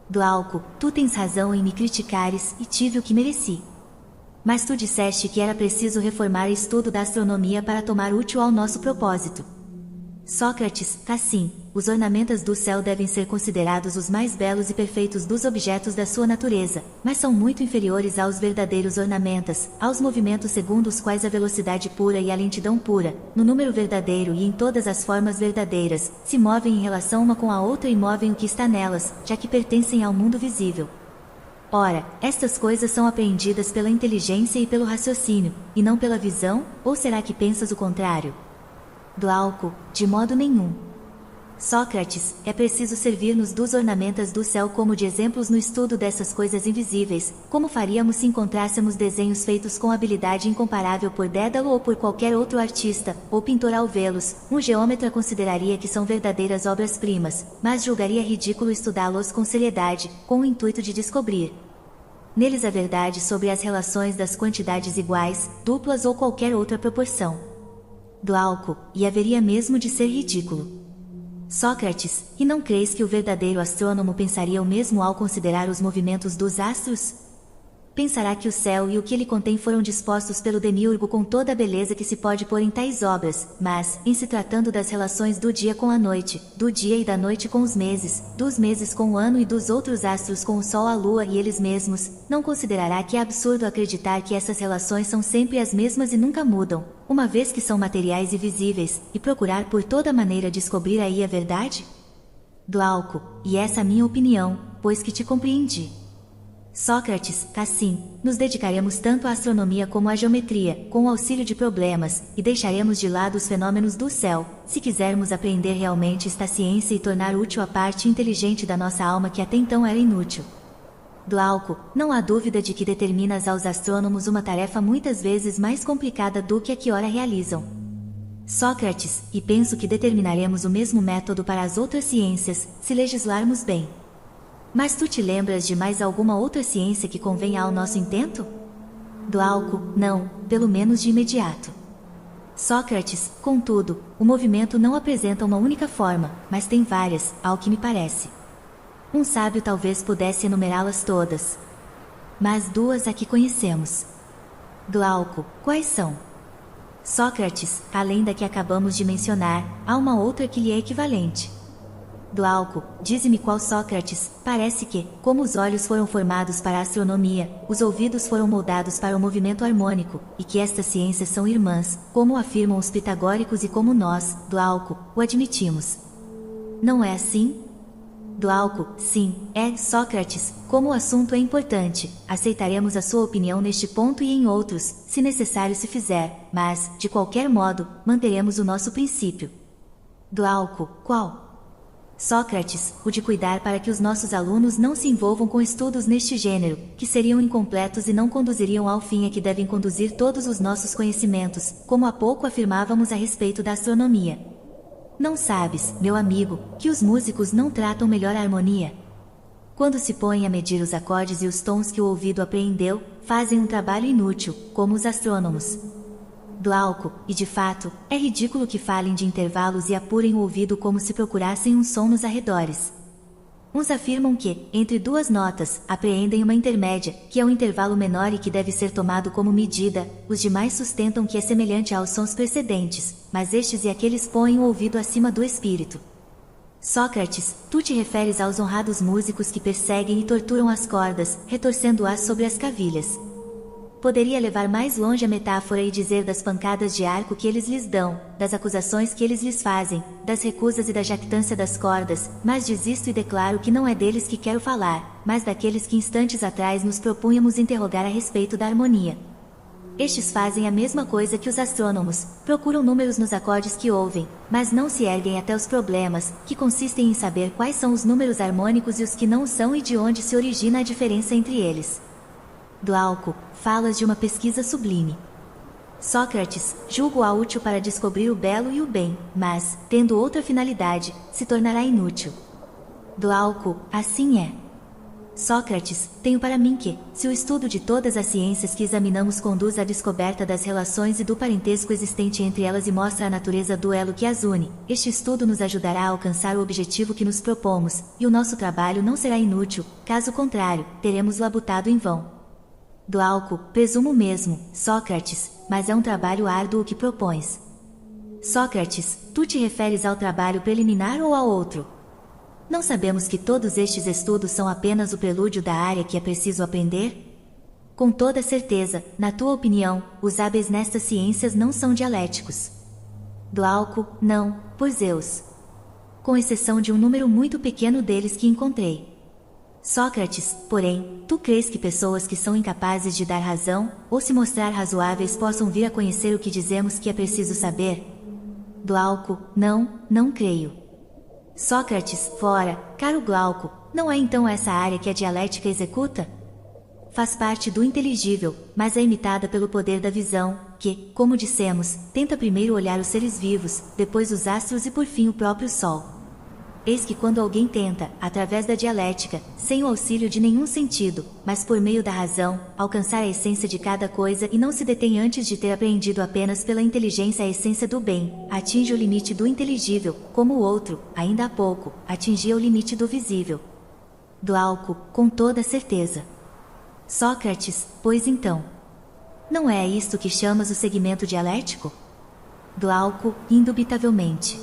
Speaker 1: Glauco, tu tens razão em me criticares, e tive o que mereci. Mas tu disseste que era preciso reformar o estudo da astronomia para tomar útil ao nosso propósito. Sócrates, assim, os ornamentos do céu devem ser considerados os mais belos e perfeitos dos objetos da sua natureza, mas são muito inferiores aos verdadeiros ornamentos, aos movimentos segundo os quais a velocidade pura e a lentidão pura, no número verdadeiro e em todas as formas verdadeiras, se movem em relação uma com a outra e movem o que está nelas, já que pertencem ao mundo visível. Ora, estas coisas são apreendidas pela inteligência e pelo raciocínio, e não pela visão, ou será que pensas o contrário? Glauco, de modo nenhum. Sócrates, é preciso servir-nos dos ornamentos do céu como de exemplos no estudo dessas coisas invisíveis, como faríamos se encontrássemos desenhos feitos com habilidade incomparável por Dédalo ou por qualquer outro artista, ou pintor ao vê-los. Um geômetra consideraria que são verdadeiras obras-primas, mas julgaria ridículo estudá-los com seriedade, com o intuito de descobrir neles a verdade sobre as relações das quantidades iguais, duplas ou qualquer outra proporção. Glauco, e haveria mesmo de ser ridículo. Sócrates, e não crees que o verdadeiro astrônomo pensaria o mesmo ao considerar os movimentos dos astros? Pensará que o céu e o que ele contém foram dispostos pelo demiurgo com toda a beleza que se pode pôr em tais obras, mas, em se tratando das relações do dia com a noite, do dia e da noite com os meses, dos meses com o ano e dos outros astros com o sol, a lua e eles mesmos, não considerará que é absurdo acreditar que essas relações são sempre as mesmas e nunca mudam, uma vez que são materiais e visíveis, e procurar por toda maneira descobrir aí a verdade? Glauco, e essa é a minha opinião, pois que te compreendi. Sócrates, assim, nos dedicaremos tanto à astronomia como à geometria, com o auxílio de problemas, e deixaremos de lado os fenômenos do céu, se quisermos aprender realmente esta ciência e tornar útil a parte inteligente da nossa alma que até então era inútil. Glauco, não há dúvida de que determinas aos astrônomos uma tarefa muitas vezes mais complicada do que a que ora realizam. Sócrates, e penso que determinaremos o mesmo método para as outras ciências, se legislarmos bem. Mas tu te lembras de mais alguma outra ciência que convenha ao nosso intento? Glauco, não, pelo menos de imediato. Sócrates, contudo, o movimento não apresenta uma única forma, mas tem várias, ao que me parece. Um sábio talvez pudesse enumerá-las todas. Mas duas aqui conhecemos. Glauco, quais são? Sócrates, além da que acabamos de mencionar, há uma outra que lhe é equivalente. Glauco, dize-me qual. Sócrates, parece que, como os olhos foram formados para a astronomia, os ouvidos foram moldados para o movimento harmônico, e que estas ciências são irmãs, como afirmam os pitagóricos e como nós, Glauco, o admitimos. Não é assim? Glauco, sim, é. Sócrates, como o assunto é importante, aceitaremos a sua opinião neste ponto e em outros, se necessário se fizer, mas, de qualquer modo, manteremos o nosso princípio. Glauco, qual? Sócrates, o de cuidar para que os nossos alunos não se envolvam com estudos neste gênero, que seriam incompletos e não conduziriam ao fim a que devem conduzir todos os nossos conhecimentos, como há pouco afirmávamos a respeito da astronomia. Não sabes, meu amigo, que os músicos não tratam melhor a harmonia? Quando se põem a medir os acordes e os tons que o ouvido apreendeu, fazem um trabalho inútil, como os astrônomos. Glauco, e de fato, é ridículo que falem de intervalos e apurem o ouvido como se procurassem um som nos arredores. Uns afirmam que, entre duas notas, apreendem uma intermédia, que é um intervalo menor e que deve ser tomado como medida, os demais sustentam que é semelhante aos sons precedentes, mas estes e aqueles põem o ouvido acima do espírito. Sócrates, tu te referes aos honrados músicos que perseguem e torturam as cordas, retorcendo-as sobre as cavilhas. Poderia levar mais longe a metáfora e dizer das pancadas de arco que eles lhes dão, das acusações que eles lhes fazem, das recusas e da jactância das cordas, mas desisto e declaro que não é deles que quero falar, mas daqueles que instantes atrás nos propunhamos interrogar a respeito da harmonia. Estes fazem a mesma coisa que os astrônomos, procuram números nos acordes que ouvem, mas não se erguem até os problemas, que consistem em saber quais são os números harmônicos e os que não o são e de onde se origina a diferença entre eles. Glauco, falas de uma pesquisa sublime. Sócrates, julgo-a útil para descobrir o belo e o bem, mas, tendo outra finalidade, se tornará inútil. Glauco, assim é. Sócrates, tenho para mim que, se o estudo de todas as ciências que examinamos conduz à descoberta das relações e do parentesco existente entre elas e mostra a natureza do elo que as une, este estudo nos ajudará a alcançar o objetivo que nos propomos, e o nosso trabalho não será inútil, caso contrário, teremos labutado em vão. Glauco, presumo mesmo, Sócrates, mas é um trabalho árduo o que propões. Sócrates, tu te referes ao trabalho preliminar ou ao outro? Não sabemos que todos estes estudos são apenas o prelúdio da área que é preciso aprender? Com toda certeza, na tua opinião, os hábeis nestas ciências não são dialéticos. Glauco, não, por Zeus. Com exceção de um número muito pequeno deles que encontrei. Sócrates, porém, tu crês que pessoas que são incapazes de dar razão, ou se mostrar razoáveis possam vir a conhecer o que dizemos que é preciso saber? Glauco, não creio. Sócrates, fora, caro Glauco, não é então essa área que a dialética executa? Faz parte do inteligível, mas é imitada pelo poder da visão, que, como dissemos, tenta primeiro olhar os seres vivos, depois os astros e por fim o próprio Sol. Eis que quando alguém tenta, através da dialética, sem o auxílio de nenhum sentido, mas por meio da razão, alcançar a essência de cada coisa e não se detém antes de ter apreendido apenas pela inteligência a essência do bem, atinge o limite do inteligível, como o outro, ainda há pouco, atingia o limite do visível. Glauco, com toda certeza. Sócrates, pois então. Não é isto que chamas o segmento dialético? Glauco, indubitavelmente.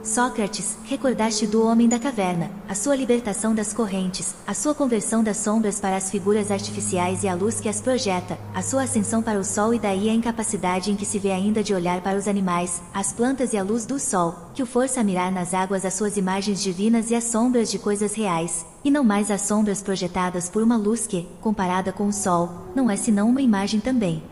Speaker 1: Sócrates, recordaste do homem da caverna, a sua libertação das correntes, a sua conversão das sombras para as figuras artificiais e a luz que as projeta, a sua ascensão para o sol e daí a incapacidade em que se vê ainda de olhar para os animais, as plantas e a luz do sol, que o força a mirar nas águas as suas imagens divinas e as sombras de coisas reais, e não mais as sombras projetadas por uma luz que, comparada com o sol, não é senão uma imagem também.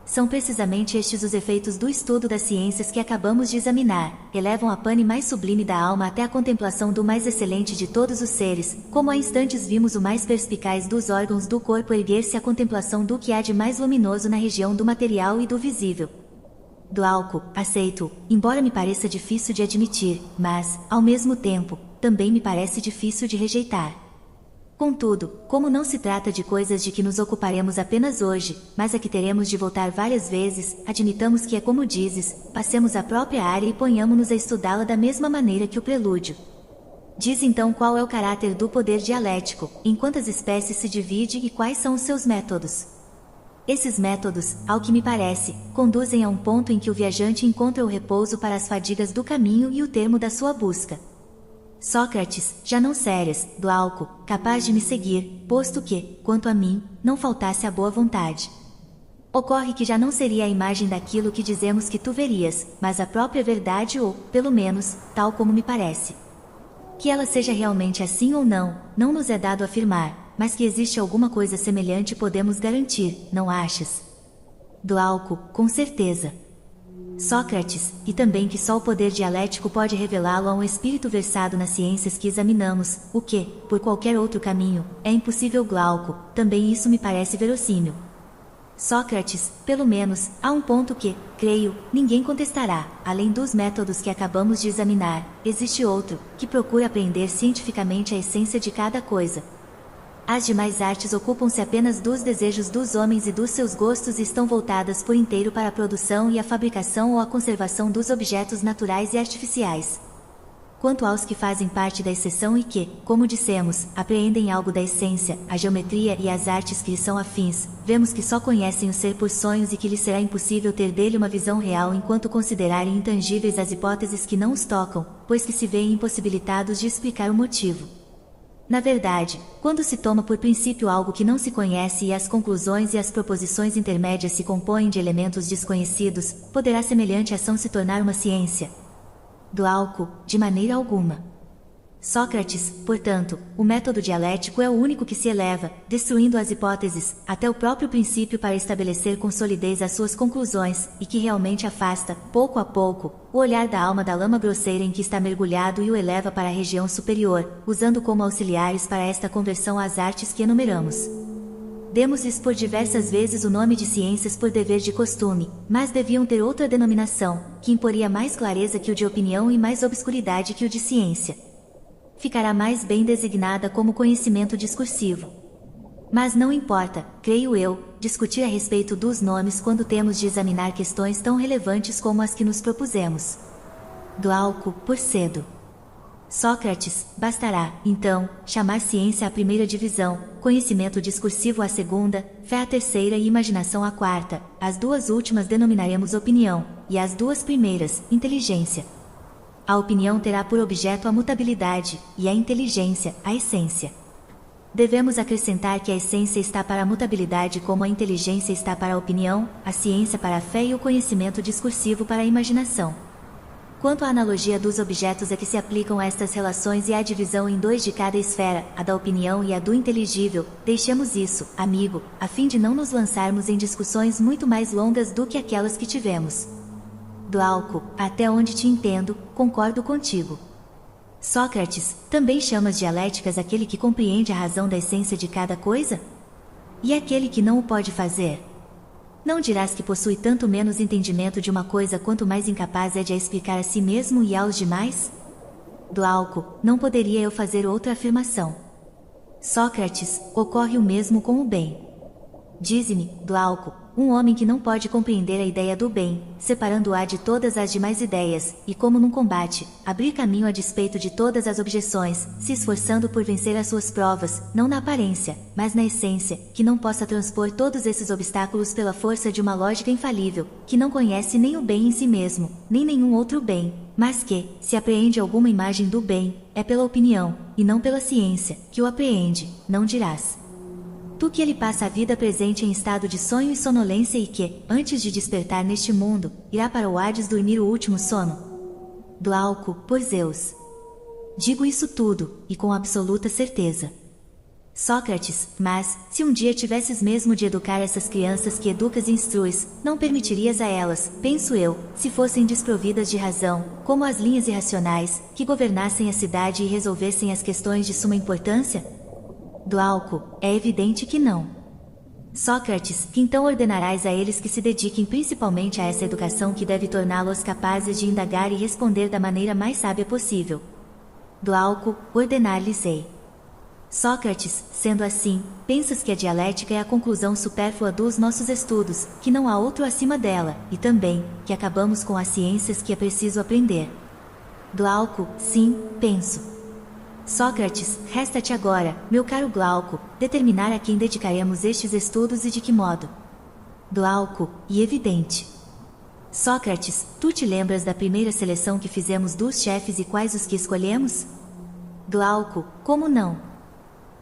Speaker 1: São precisamente estes os efeitos do estudo das ciências que acabamos de examinar, elevam a pane mais sublime da alma até a contemplação do mais excelente de todos os seres, como há instantes vimos o mais perspicaz dos órgãos do corpo erguer-se à contemplação do que há de mais luminoso na região do material e do visível. Glauco, aceito, embora me pareça difícil de admitir, mas, ao mesmo tempo, também me parece difícil de rejeitar. Contudo, como não se trata de coisas de que nos ocuparemos apenas hoje, mas a que teremos de voltar várias vezes, admitamos que é como dizes, passemos a própria área e ponhamo-nos a estudá-la da mesma maneira que o prelúdio. Diz então qual é o caráter do poder dialético, em quantas espécies se divide e quais são os seus métodos. Esses métodos, ao que me parece, conduzem a um ponto em que o viajante encontra o repouso para as fadigas do caminho e o termo da sua busca. Sócrates, já não sérias, Glauco, capaz de me seguir, posto que, quanto a mim, não faltasse a boa vontade. Ocorre que já não seria a imagem daquilo que dizemos que tu verias, mas a própria verdade ou, pelo menos, tal como me parece. Que ela seja realmente assim ou não, não nos é dado afirmar, mas que existe alguma coisa semelhante podemos garantir, não achas? Glauco, com certeza. Sócrates, e também que só o poder dialético pode revelá-lo a um espírito versado nas ciências que examinamos, o que, por qualquer outro caminho, é impossível. Glauco, também isso me parece verossímil. Sócrates, pelo menos, há um ponto que, creio, ninguém contestará, além dos métodos que acabamos de examinar, existe outro, que procura apreender cientificamente a essência de cada coisa. As demais artes ocupam-se apenas dos desejos dos homens e dos seus gostos e estão voltadas por inteiro para a produção e a fabricação ou a conservação dos objetos naturais e artificiais. Quanto aos que fazem parte da exceção e que, como dissemos, apreendem algo da essência, a geometria e as artes que lhes são afins, vemos que só conhecem o ser por sonhos e que lhes será impossível ter dele uma visão real enquanto considerarem intangíveis as hipóteses que não os tocam, pois que se veem impossibilitados de explicar o motivo. Na verdade, quando se toma por princípio algo que não se conhece e as conclusões e as proposições intermédias se compõem de elementos desconhecidos, poderá semelhante ação se tornar uma ciência? Glauco, de maneira alguma. Sócrates, portanto, o método dialético é o único que se eleva, destruindo as hipóteses, até o próprio princípio para estabelecer com solidez as suas conclusões, e que realmente afasta, pouco a pouco, o olhar da alma da lama grosseira em que está mergulhado e o eleva para a região superior, usando como auxiliares para esta conversão as artes que enumeramos. Demos-lhes por diversas vezes o nome de ciências por dever de costume, mas deviam ter outra denominação, que imporia mais clareza que o de opinião e mais obscuridade que o de ciência. Ficará mais bem designada como conhecimento discursivo. Mas não importa, creio eu, discutir a respeito dos nomes quando temos de examinar questões tão relevantes como as que nos propusemos. Glauco, por cedo. Sócrates, bastará, então, chamar ciência a primeira divisão, conhecimento discursivo a segunda, fé a terceira e imaginação a quarta, as duas últimas denominaremos opinião, e as duas primeiras, inteligência. A opinião terá por objeto a mutabilidade, e a inteligência, a essência. Devemos acrescentar que a essência está para a mutabilidade como a inteligência está para a opinião, a ciência para a fé e o conhecimento discursivo para a imaginação. Quanto à analogia dos objetos a que se aplicam estas relações e à divisão em dois de cada esfera, a da opinião e a do inteligível, deixemos isso, amigo, a fim de não nos lançarmos em discussões muito mais longas do que aquelas que tivemos. Glauco, até onde te entendo, concordo contigo. Sócrates, também chamas dialéticas aquele que compreende a razão da essência de cada coisa? E aquele que não o pode fazer? Não dirás que possui tanto menos entendimento de uma coisa quanto mais incapaz é de a explicar a si mesmo e aos demais? Glauco, não poderia eu fazer outra afirmação. Sócrates, ocorre o mesmo com o bem. Dize-me, Glauco, um homem que não pode compreender a ideia do bem, separando-a de todas as demais ideias, e como num combate, abrir caminho a despeito de todas as objeções, se esforçando por vencer as suas provas, não na aparência, mas na essência, que não possa transpor todos esses obstáculos pela força de uma lógica infalível, que não conhece nem o bem em si mesmo, nem nenhum outro bem, mas que, se apreende alguma imagem do bem, é pela opinião, e não pela ciência, que o apreende, não dirás. Tu que ele passa a vida presente em estado de sonho e sonolência e que, antes de despertar neste mundo, irá para o Hades dormir o último sono? Glauco, por Zeus. Digo isso tudo, e com absoluta certeza. Sócrates, mas, se um dia tivesses mesmo de educar essas crianças que educas e instruis, não permitirias a elas, penso eu, se fossem desprovidas de razão, como as linhas irracionais, que governassem a cidade e resolvessem as questões de suma importância? Glauco, é evidente que não. Sócrates, que então ordenarás a eles que se dediquem principalmente a essa educação que deve torná-los capazes de indagar e responder da maneira mais sábia possível. Glauco, ordenar-lhes-ei. Sócrates, sendo assim, pensas que a dialética é a conclusão supérflua dos nossos estudos, que não há outro acima dela, e também, que acabamos com as ciências que é preciso aprender? Glauco, sim, penso. Sócrates, resta-te agora, meu caro Glauco, determinar a quem dedicaremos estes estudos e de que modo. Glauco, e evidente. Sócrates, tu te lembras da primeira seleção que fizemos dos chefes e quais os que escolhemos? Glauco, como não?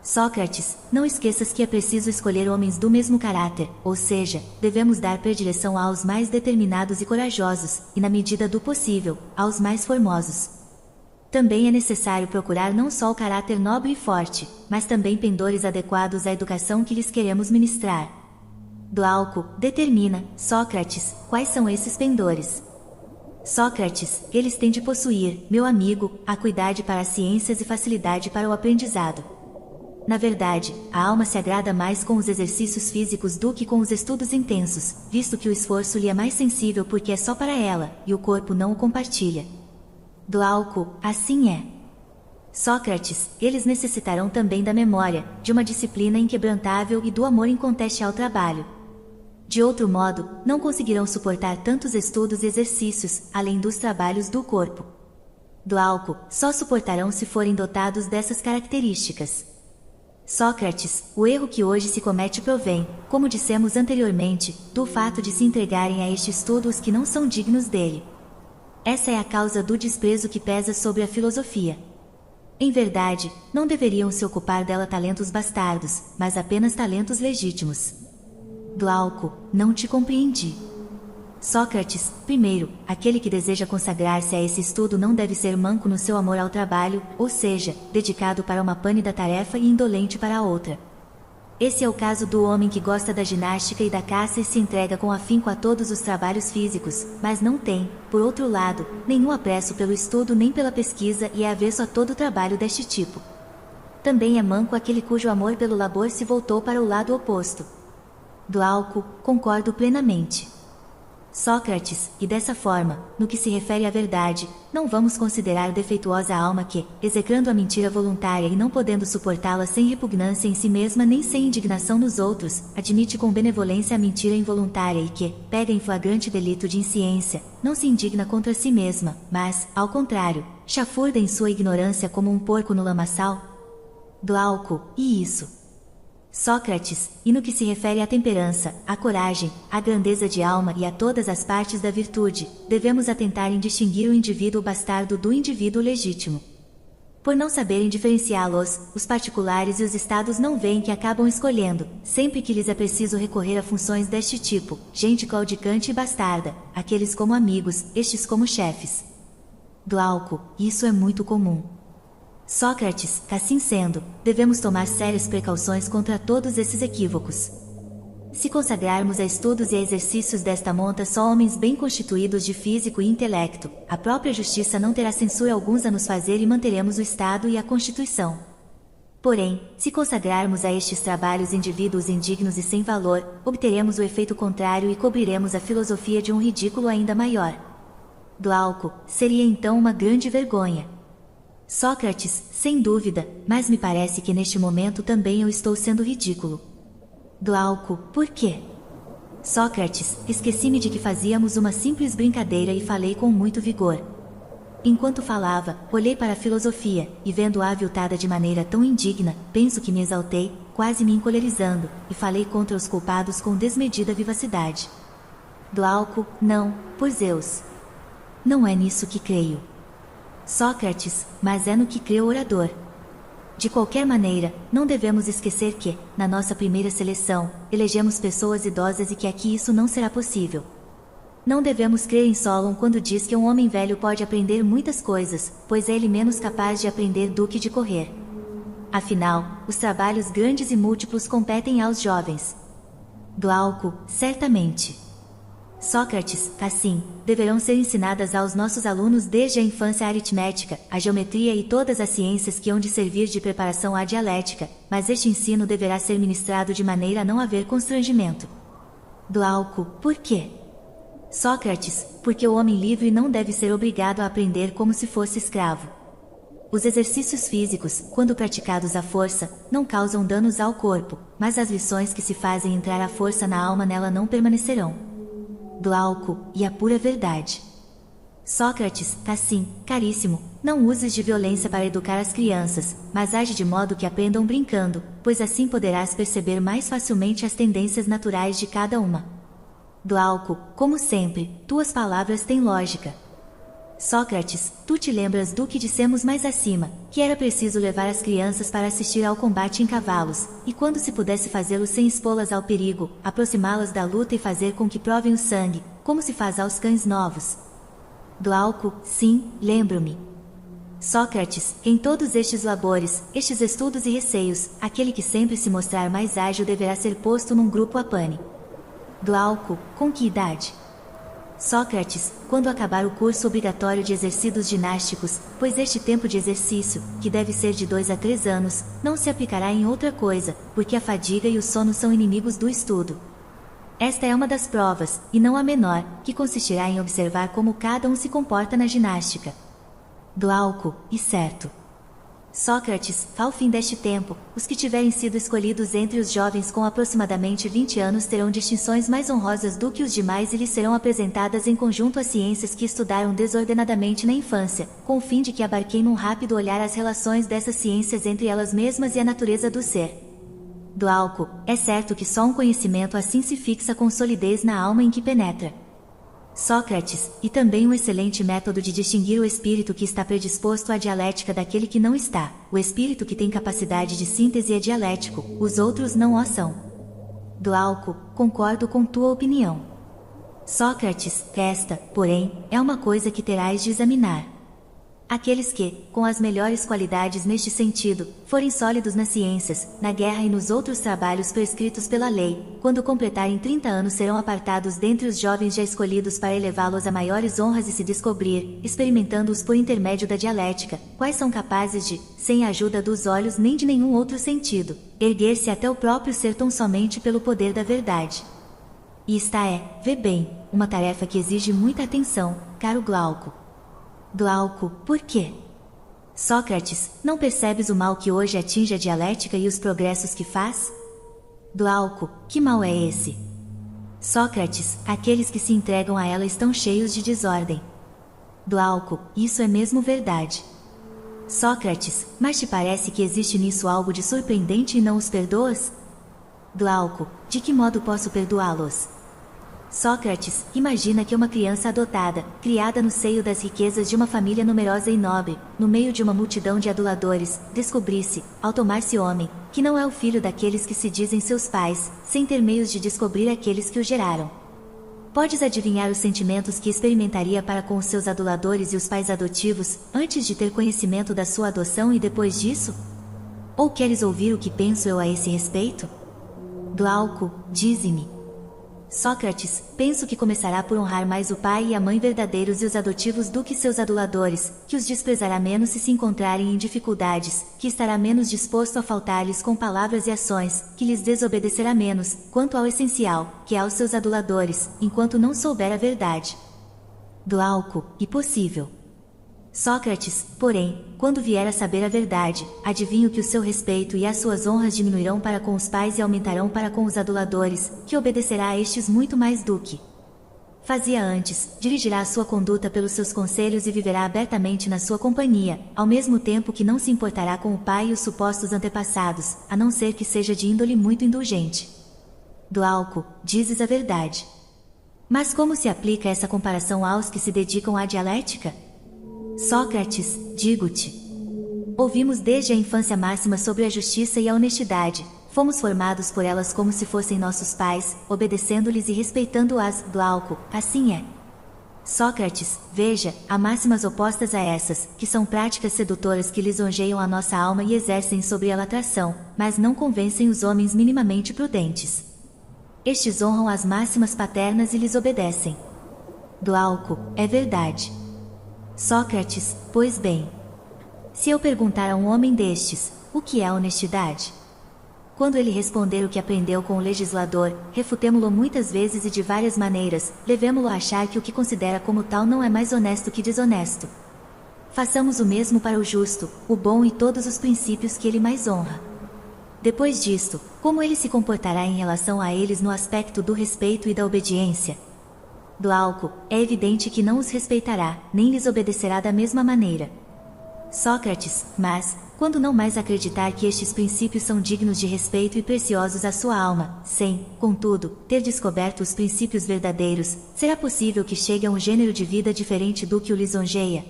Speaker 1: Sócrates, não esqueças que é preciso escolher homens do mesmo caráter, ou seja, devemos dar predileção aos mais determinados e corajosos, e na medida do possível, aos mais formosos. Também é necessário procurar não só o caráter nobre e forte, mas também pendores adequados à educação que lhes queremos ministrar. Glauco, determina, Sócrates, quais são esses pendores. Sócrates, eles têm de possuir, meu amigo, acuidade para as ciências e facilidade para o aprendizado. Na verdade, a alma se agrada mais com os exercícios físicos do que com os estudos intensos, visto que o esforço lhe é mais sensível porque é só para ela, e o corpo não o compartilha. Glauco, assim é. Sócrates, eles necessitarão também da memória, de uma disciplina inquebrantável e do amor inconteste ao trabalho. De outro modo, não conseguirão suportar tantos estudos e exercícios, além dos trabalhos do corpo. Glauco, só suportarão se forem dotados dessas características. Sócrates, o erro que hoje se comete provém, como dissemos anteriormente, do fato de se entregarem a este estudo os que não são dignos dele. Essa é a causa do desprezo que pesa sobre a filosofia. Em verdade, não deveriam se ocupar dela talentos bastardos, mas apenas talentos legítimos. Glauco, não te compreendi. Sócrates, primeiro, aquele que deseja consagrar-se a esse estudo não deve ser manco no seu amor ao trabalho, ou seja, dedicado para uma pânida tarefa e indolente para a outra. Esse é o caso do homem que gosta da ginástica e da caça e se entrega com afinco a todos os trabalhos físicos, mas não tem, por outro lado, nenhum apreço pelo estudo nem pela pesquisa e é avesso a todo trabalho deste tipo. Também é manco aquele cujo amor pelo labor se voltou para o lado oposto. Glauco, concordo plenamente. Sócrates, e dessa forma, no que se refere à verdade, não vamos considerar defeituosa a alma que, execrando a mentira voluntária e não podendo suportá-la sem repugnância em si mesma nem sem indignação nos outros, admite com benevolência a mentira involuntária e que, pega em flagrante delito de insciência, não se indigna contra si mesma, mas, ao contrário, chafurda em sua ignorância como um porco no lamaçal? Glauco, e isso? Sócrates, e no que se refere à temperança, à coragem, à grandeza de alma e a todas as partes da virtude, devemos atentar em distinguir o indivíduo bastardo do indivíduo legítimo. Por não saberem diferenciá-los, os particulares e os estados não veem que acabam escolhendo, sempre que lhes é preciso recorrer a funções deste tipo, gente claudicante e bastarda, aqueles como amigos, estes como chefes. Glauco, isso é muito comum. Sócrates, assim sendo, devemos tomar sérias precauções contra todos esses equívocos. Se consagrarmos a estudos e a exercícios desta monta só homens bem constituídos de físico e intelecto, a própria justiça não terá censura alguns a nos fazer e manteremos o Estado e a Constituição. Porém, se consagrarmos a estes trabalhos indivíduos indignos e sem valor, obteremos o efeito contrário e cobriremos a filosofia de um ridículo ainda maior. Glauco, seria então uma grande vergonha. Sócrates, sem dúvida, mas me parece que neste momento também eu estou sendo ridículo. Glauco, por quê? Sócrates, esqueci-me de que fazíamos uma simples brincadeira e falei com muito vigor. Enquanto falava, olhei para a filosofia, e vendo-a aviltada de maneira tão indigna, penso que me exaltei, quase me encolerizando, e falei contra os culpados com desmedida vivacidade. Glauco, não, por Zeus. Não é nisso que creio. Sócrates, mas é no que crê o orador. De qualquer maneira, não devemos esquecer que, na nossa primeira seleção, elegemos pessoas idosas e que aqui isso não será possível. Não devemos crer em Solon quando diz que um homem velho pode aprender muitas coisas, pois é ele menos capaz de aprender do que de correr. Afinal, os trabalhos grandes e múltiplos competem aos jovens. Glauco, certamente. Sócrates, assim, deverão ser ensinadas aos nossos alunos desde a infância a aritmética, a geometria e todas as ciências que hão de servir de preparação à dialética, mas este ensino deverá ser ministrado de maneira a não haver constrangimento. Glauco, por quê? Sócrates, porque o homem livre não deve ser obrigado a aprender como se fosse escravo. Os exercícios físicos, quando praticados à força, não causam danos ao corpo, mas as lições que se fazem entrar a força na alma nela não permanecerão. Glauco, e a pura verdade. Sócrates, assim, caríssimo, não uses de violência para educar as crianças, mas age de modo que aprendam brincando, pois assim poderás perceber mais facilmente as tendências naturais de cada uma. Glauco, como sempre, tuas palavras têm lógica. Sócrates, tu te lembras do que dissemos mais acima, que era preciso levar as crianças para assistir ao combate em cavalos, e quando se pudesse fazê-lo sem expô-las ao perigo, aproximá-las da luta e fazer com que provem o sangue, como se faz aos cães novos. Glauco, sim, lembro-me. Sócrates, em todos estes labores, estes estudos e receios, aquele que sempre se mostrar mais ágil deverá ser posto num grupo a pane. Glauco, com que idade? Sócrates, quando acabar o curso obrigatório de exercícios ginásticos, pois este tempo de exercício, que deve ser de 2 a 3 anos, não se aplicará em outra coisa, porque a fadiga e o sono são inimigos do estudo. Esta é uma das provas, e não a menor, que consistirá em observar como cada um se comporta na ginástica. Glauco, e certo. Sócrates, ao fim deste tempo, os que tiverem sido escolhidos entre os jovens com aproximadamente 20 anos terão distinções mais honrosas do que os demais e lhes serão apresentadas em conjunto as ciências que estudaram desordenadamente na infância, com o fim de que abarquem num rápido olhar as relações dessas ciências entre elas mesmas e a natureza do ser. Glauco, é certo que só um conhecimento assim se fixa com solidez na alma em que penetra. Sócrates, e também um excelente método de distinguir o espírito que está predisposto à dialética daquele que não está. O espírito que tem capacidade de síntese é dialético, os outros não o são. Glauco, concordo com tua opinião. Sócrates, esta, porém, é uma coisa que terás de examinar. Aqueles que, com as melhores qualidades neste sentido, forem sólidos nas ciências, na guerra e nos outros trabalhos prescritos pela lei, quando completarem 30 anos serão apartados dentre os jovens já escolhidos para elevá-los a maiores honras e se descobrir, experimentando-os por intermédio da dialética, quais são capazes de, sem a ajuda dos olhos nem de nenhum outro sentido, erguer-se até o próprio ser tão somente pelo poder da verdade. E esta é, vê bem, uma tarefa que exige muita atenção, caro Glauco. Glauco, por quê? Sócrates, não percebes o mal que hoje atinge a dialética e os progressos que faz? Glauco, que mal é esse? Sócrates, aqueles que se entregam a ela estão cheios de desordem. Glauco, isso é mesmo verdade. Sócrates, mas te parece que existe nisso algo de surpreendente e não os perdoas? Glauco, de que modo posso perdoá-los? Sócrates, imagina que uma criança adotada, criada no seio das riquezas de uma família numerosa e nobre, no meio de uma multidão de aduladores, descobrisse, ao tornar-se homem, que não é o filho daqueles que se dizem seus pais, sem ter meios de descobrir aqueles que o geraram. Podes adivinhar os sentimentos que experimentaria para com os seus aduladores e os pais adotivos, antes de ter conhecimento da sua adoção e depois disso? Ou queres ouvir o que penso eu a esse respeito? Glauco, dize-me. Sócrates, penso que começará por honrar mais o pai e a mãe verdadeiros e os adotivos do que seus aduladores, que os desprezará menos se encontrarem em dificuldades, que estará menos disposto a faltar-lhes com palavras e ações, que lhes desobedecerá menos, quanto ao essencial, que é aos seus aduladores, enquanto não souber a verdade. Glauco, impossível. Sócrates, porém, quando vier a saber a verdade, adivinho que o seu respeito e as suas honras diminuirão para com os pais e aumentarão para com os aduladores, que obedecerá a estes muito mais do que fazia antes, dirigirá a sua conduta pelos seus conselhos e viverá abertamente na sua companhia, ao mesmo tempo que não se importará com o pai e os supostos antepassados, a não ser que seja de índole muito indulgente. Glauco, dizes a verdade. Mas como se aplica essa comparação aos que se dedicam à dialética? Sócrates, digo-te. Ouvimos desde a infância máximas sobre a justiça e a honestidade, fomos formados por elas como se fossem nossos pais, obedecendo-lhes e respeitando-as. Glauco, assim é. Sócrates, veja, há máximas opostas a essas, que são práticas sedutoras que lisonjeiam a nossa alma e exercem sobre ela atração, mas não convencem os homens minimamente prudentes. Estes honram as máximas paternas e lhes obedecem. Glauco, é verdade. Sócrates, pois bem. Se eu perguntar a um homem destes, o que é a honestidade? Quando ele responder o que aprendeu com o legislador, refutemo-lo muitas vezes e de várias maneiras, levemo-lo a achar que o que considera como tal não é mais honesto que desonesto. Façamos o mesmo para o justo, o bom e todos os princípios que ele mais honra. Depois disto, como ele se comportará em relação a eles no aspecto do respeito e da obediência? Glauco, é evidente que não os respeitará, nem lhes obedecerá da mesma maneira. Sócrates, mas, quando não mais acreditar que estes princípios são dignos de respeito e preciosos à sua alma, sem, contudo, ter descoberto os princípios verdadeiros, será possível que chegue a um gênero de vida diferente do que o lisonjeia?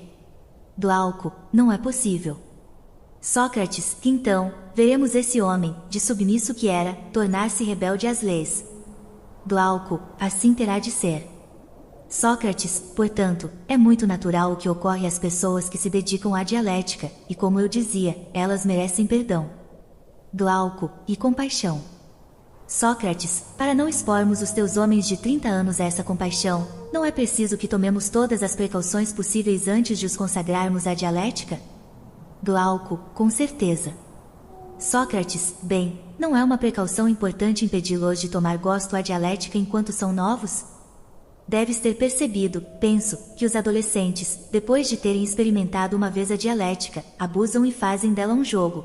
Speaker 1: Glauco, não é possível. Sócrates, então, veremos esse homem, de submisso que era, tornar-se rebelde às leis. Glauco, assim terá de ser. Sócrates, portanto, é muito natural o que ocorre às pessoas que se dedicam à dialética, e como eu dizia, elas merecem perdão. Glauco, e compaixão. Sócrates, para não expormos os teus homens de 30 anos a essa compaixão, não é preciso que tomemos todas as precauções possíveis antes de os consagrarmos à dialética? Glauco, com certeza. Sócrates, bem, não é uma precaução importante impedi-los de tomar gosto à dialética enquanto são novos? Deves ter percebido, penso, que os adolescentes, depois de terem experimentado uma vez a dialética, abusam e fazem dela um jogo.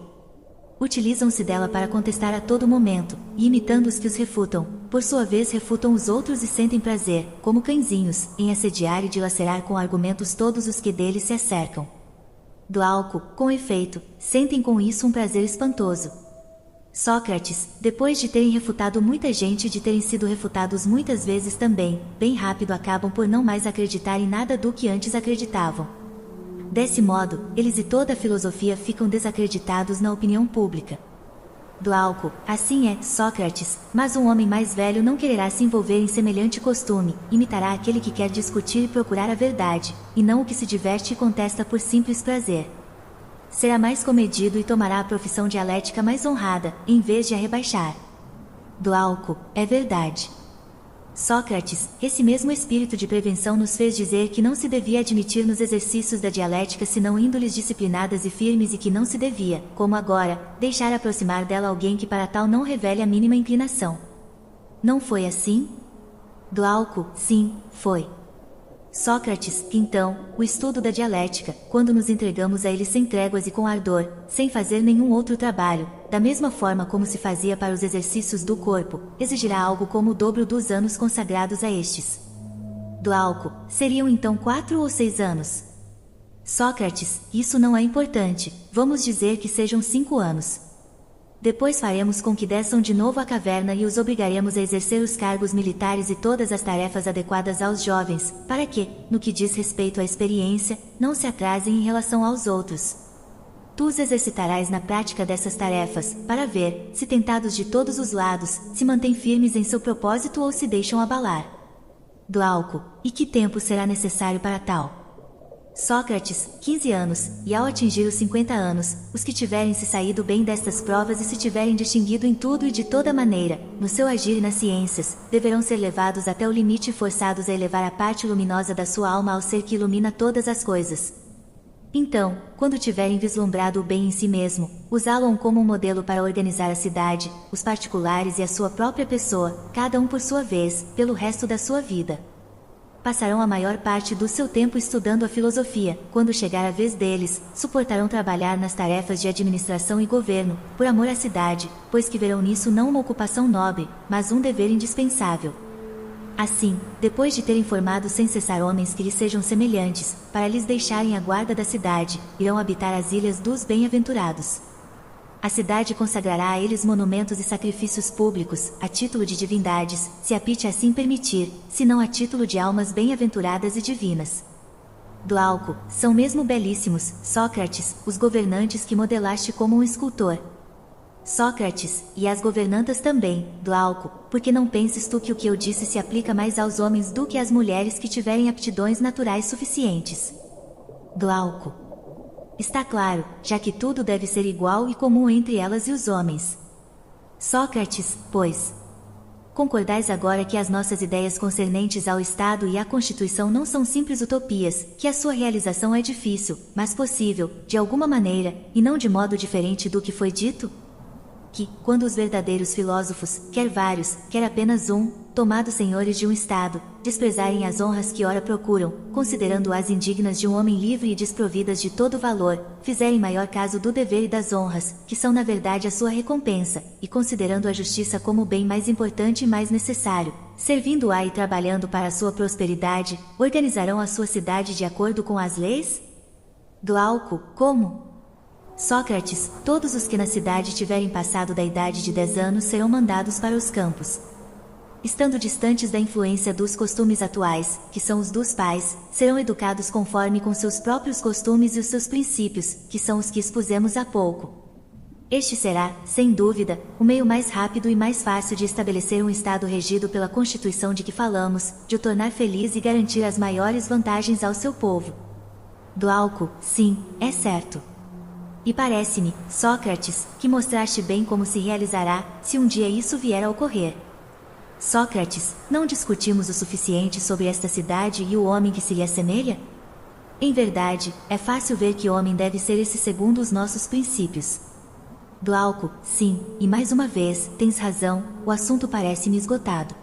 Speaker 1: Utilizam-se dela para contestar a todo momento, e imitando os que os refutam, por sua vez refutam os outros e sentem prazer, como cãezinhos, em assediar e dilacerar com argumentos todos os que deles se acercam. Glauco, com efeito, sentem com isso um prazer espantoso. Sócrates, depois de terem refutado muita gente e de terem sido refutados muitas vezes também, bem rápido acabam por não mais acreditar em nada do que antes acreditavam. Desse modo, eles e toda a filosofia ficam desacreditados na opinião pública. Glauco, assim é, Sócrates, mas um homem mais velho não quererá se envolver em semelhante costume, imitará aquele que quer discutir e procurar a verdade, e não o que se diverte e contesta por simples prazer. Será mais comedido e tomará a profissão dialética mais honrada, em vez de a rebaixar. Glauco, é verdade. Sócrates, esse mesmo espírito de prevenção nos fez dizer que não se devia admitir nos exercícios da dialética senão índoles disciplinadas e firmes e que não se devia, como agora, deixar aproximar dela alguém que para tal não revele a mínima inclinação. Não foi assim? Glauco, sim, foi. Sócrates, então, o estudo da dialética, quando nos entregamos a ele sem tréguas e com ardor, sem fazer nenhum outro trabalho, da mesma forma como se fazia para os exercícios do corpo, exigirá algo como o dobro dos anos consagrados a estes. Glauco, seriam então 4 ou 6 anos? Sócrates, isso não é importante, vamos dizer que sejam 5 anos. Depois faremos com que desçam de novo à caverna e os obrigaremos a exercer os cargos militares e todas as tarefas adequadas aos jovens, para que, no que diz respeito à experiência, não se atrasem em relação aos outros. Tu os exercitarás na prática dessas tarefas, para ver, se tentados de todos os lados, se mantêm firmes em seu propósito ou se deixam abalar. Glauco, e que tempo será necessário para tal? Sócrates, 15 anos, e ao atingir os 50 anos, os que tiverem se saído bem destas provas e se tiverem distinguido em tudo e de toda maneira, no seu agir e nas ciências, deverão ser levados até o limite e forçados a elevar a parte luminosa da sua alma ao ser que ilumina todas as coisas. Então, quando tiverem vislumbrado o bem em si mesmo, usá-lo como um modelo para organizar a cidade, os particulares e a sua própria pessoa, cada um por sua vez, pelo resto da sua vida. Passarão a maior parte do seu tempo estudando a filosofia. Quando chegar a vez deles, suportarão trabalhar nas tarefas de administração e governo, por amor à cidade, pois que verão nisso não uma ocupação nobre, mas um dever indispensável. Assim, depois de terem formado sem cessar homens que lhes sejam semelhantes, para lhes deixarem a guarda da cidade, irão habitar as ilhas dos bem-aventurados. A cidade consagrará a eles monumentos e sacrifícios públicos, a título de divindades, se a Pite assim permitir, se não a título de almas bem-aventuradas e divinas. Glauco, são mesmo belíssimos, Sócrates, os governantes que modelaste como um escultor. Sócrates, e as governantas também, Glauco, porque não penses tu que o que eu disse se aplica mais aos homens do que às mulheres que tiverem aptidões naturais suficientes. Glauco. Está claro, já que tudo deve ser igual e comum entre elas e os homens. Sócrates, pois. Concordais agora que as nossas ideias concernentes ao Estado e à Constituição não são simples utopias, que a sua realização é difícil, mas possível, de alguma maneira, e não de modo diferente do que foi dito? Que, quando os verdadeiros filósofos, quer vários, quer apenas um, tomados senhores de um Estado, desprezarem as honras que ora procuram, considerando-as indignas de um homem livre e desprovidas de todo valor, fizerem maior caso do dever e das honras, que são na verdade a sua recompensa, e considerando a justiça como o bem mais importante e mais necessário, servindo-a e trabalhando para a sua prosperidade, organizarão a sua cidade de acordo com as leis? Glauco, como? Sócrates, todos os que na cidade tiverem passado da idade de 10 anos serão mandados para os campos. Estando distantes da influência dos costumes atuais, que são os dos pais, serão educados conforme com seus próprios costumes e os seus princípios, que são os que expusemos há pouco. Este será, sem dúvida, o meio mais rápido e mais fácil de estabelecer um Estado regido pela Constituição de que falamos, de o tornar feliz e garantir as maiores vantagens ao seu povo. Glauco, sim, é certo. E parece-me, Sócrates, que mostraste bem como se realizará, se um dia isso vier a ocorrer. Sócrates, não discutimos o suficiente sobre esta cidade e o homem que se lhe assemelha? Em verdade, é fácil ver que homem deve ser esse segundo os nossos princípios. Glauco, sim, e mais uma vez, tens razão, o assunto parece-me esgotado.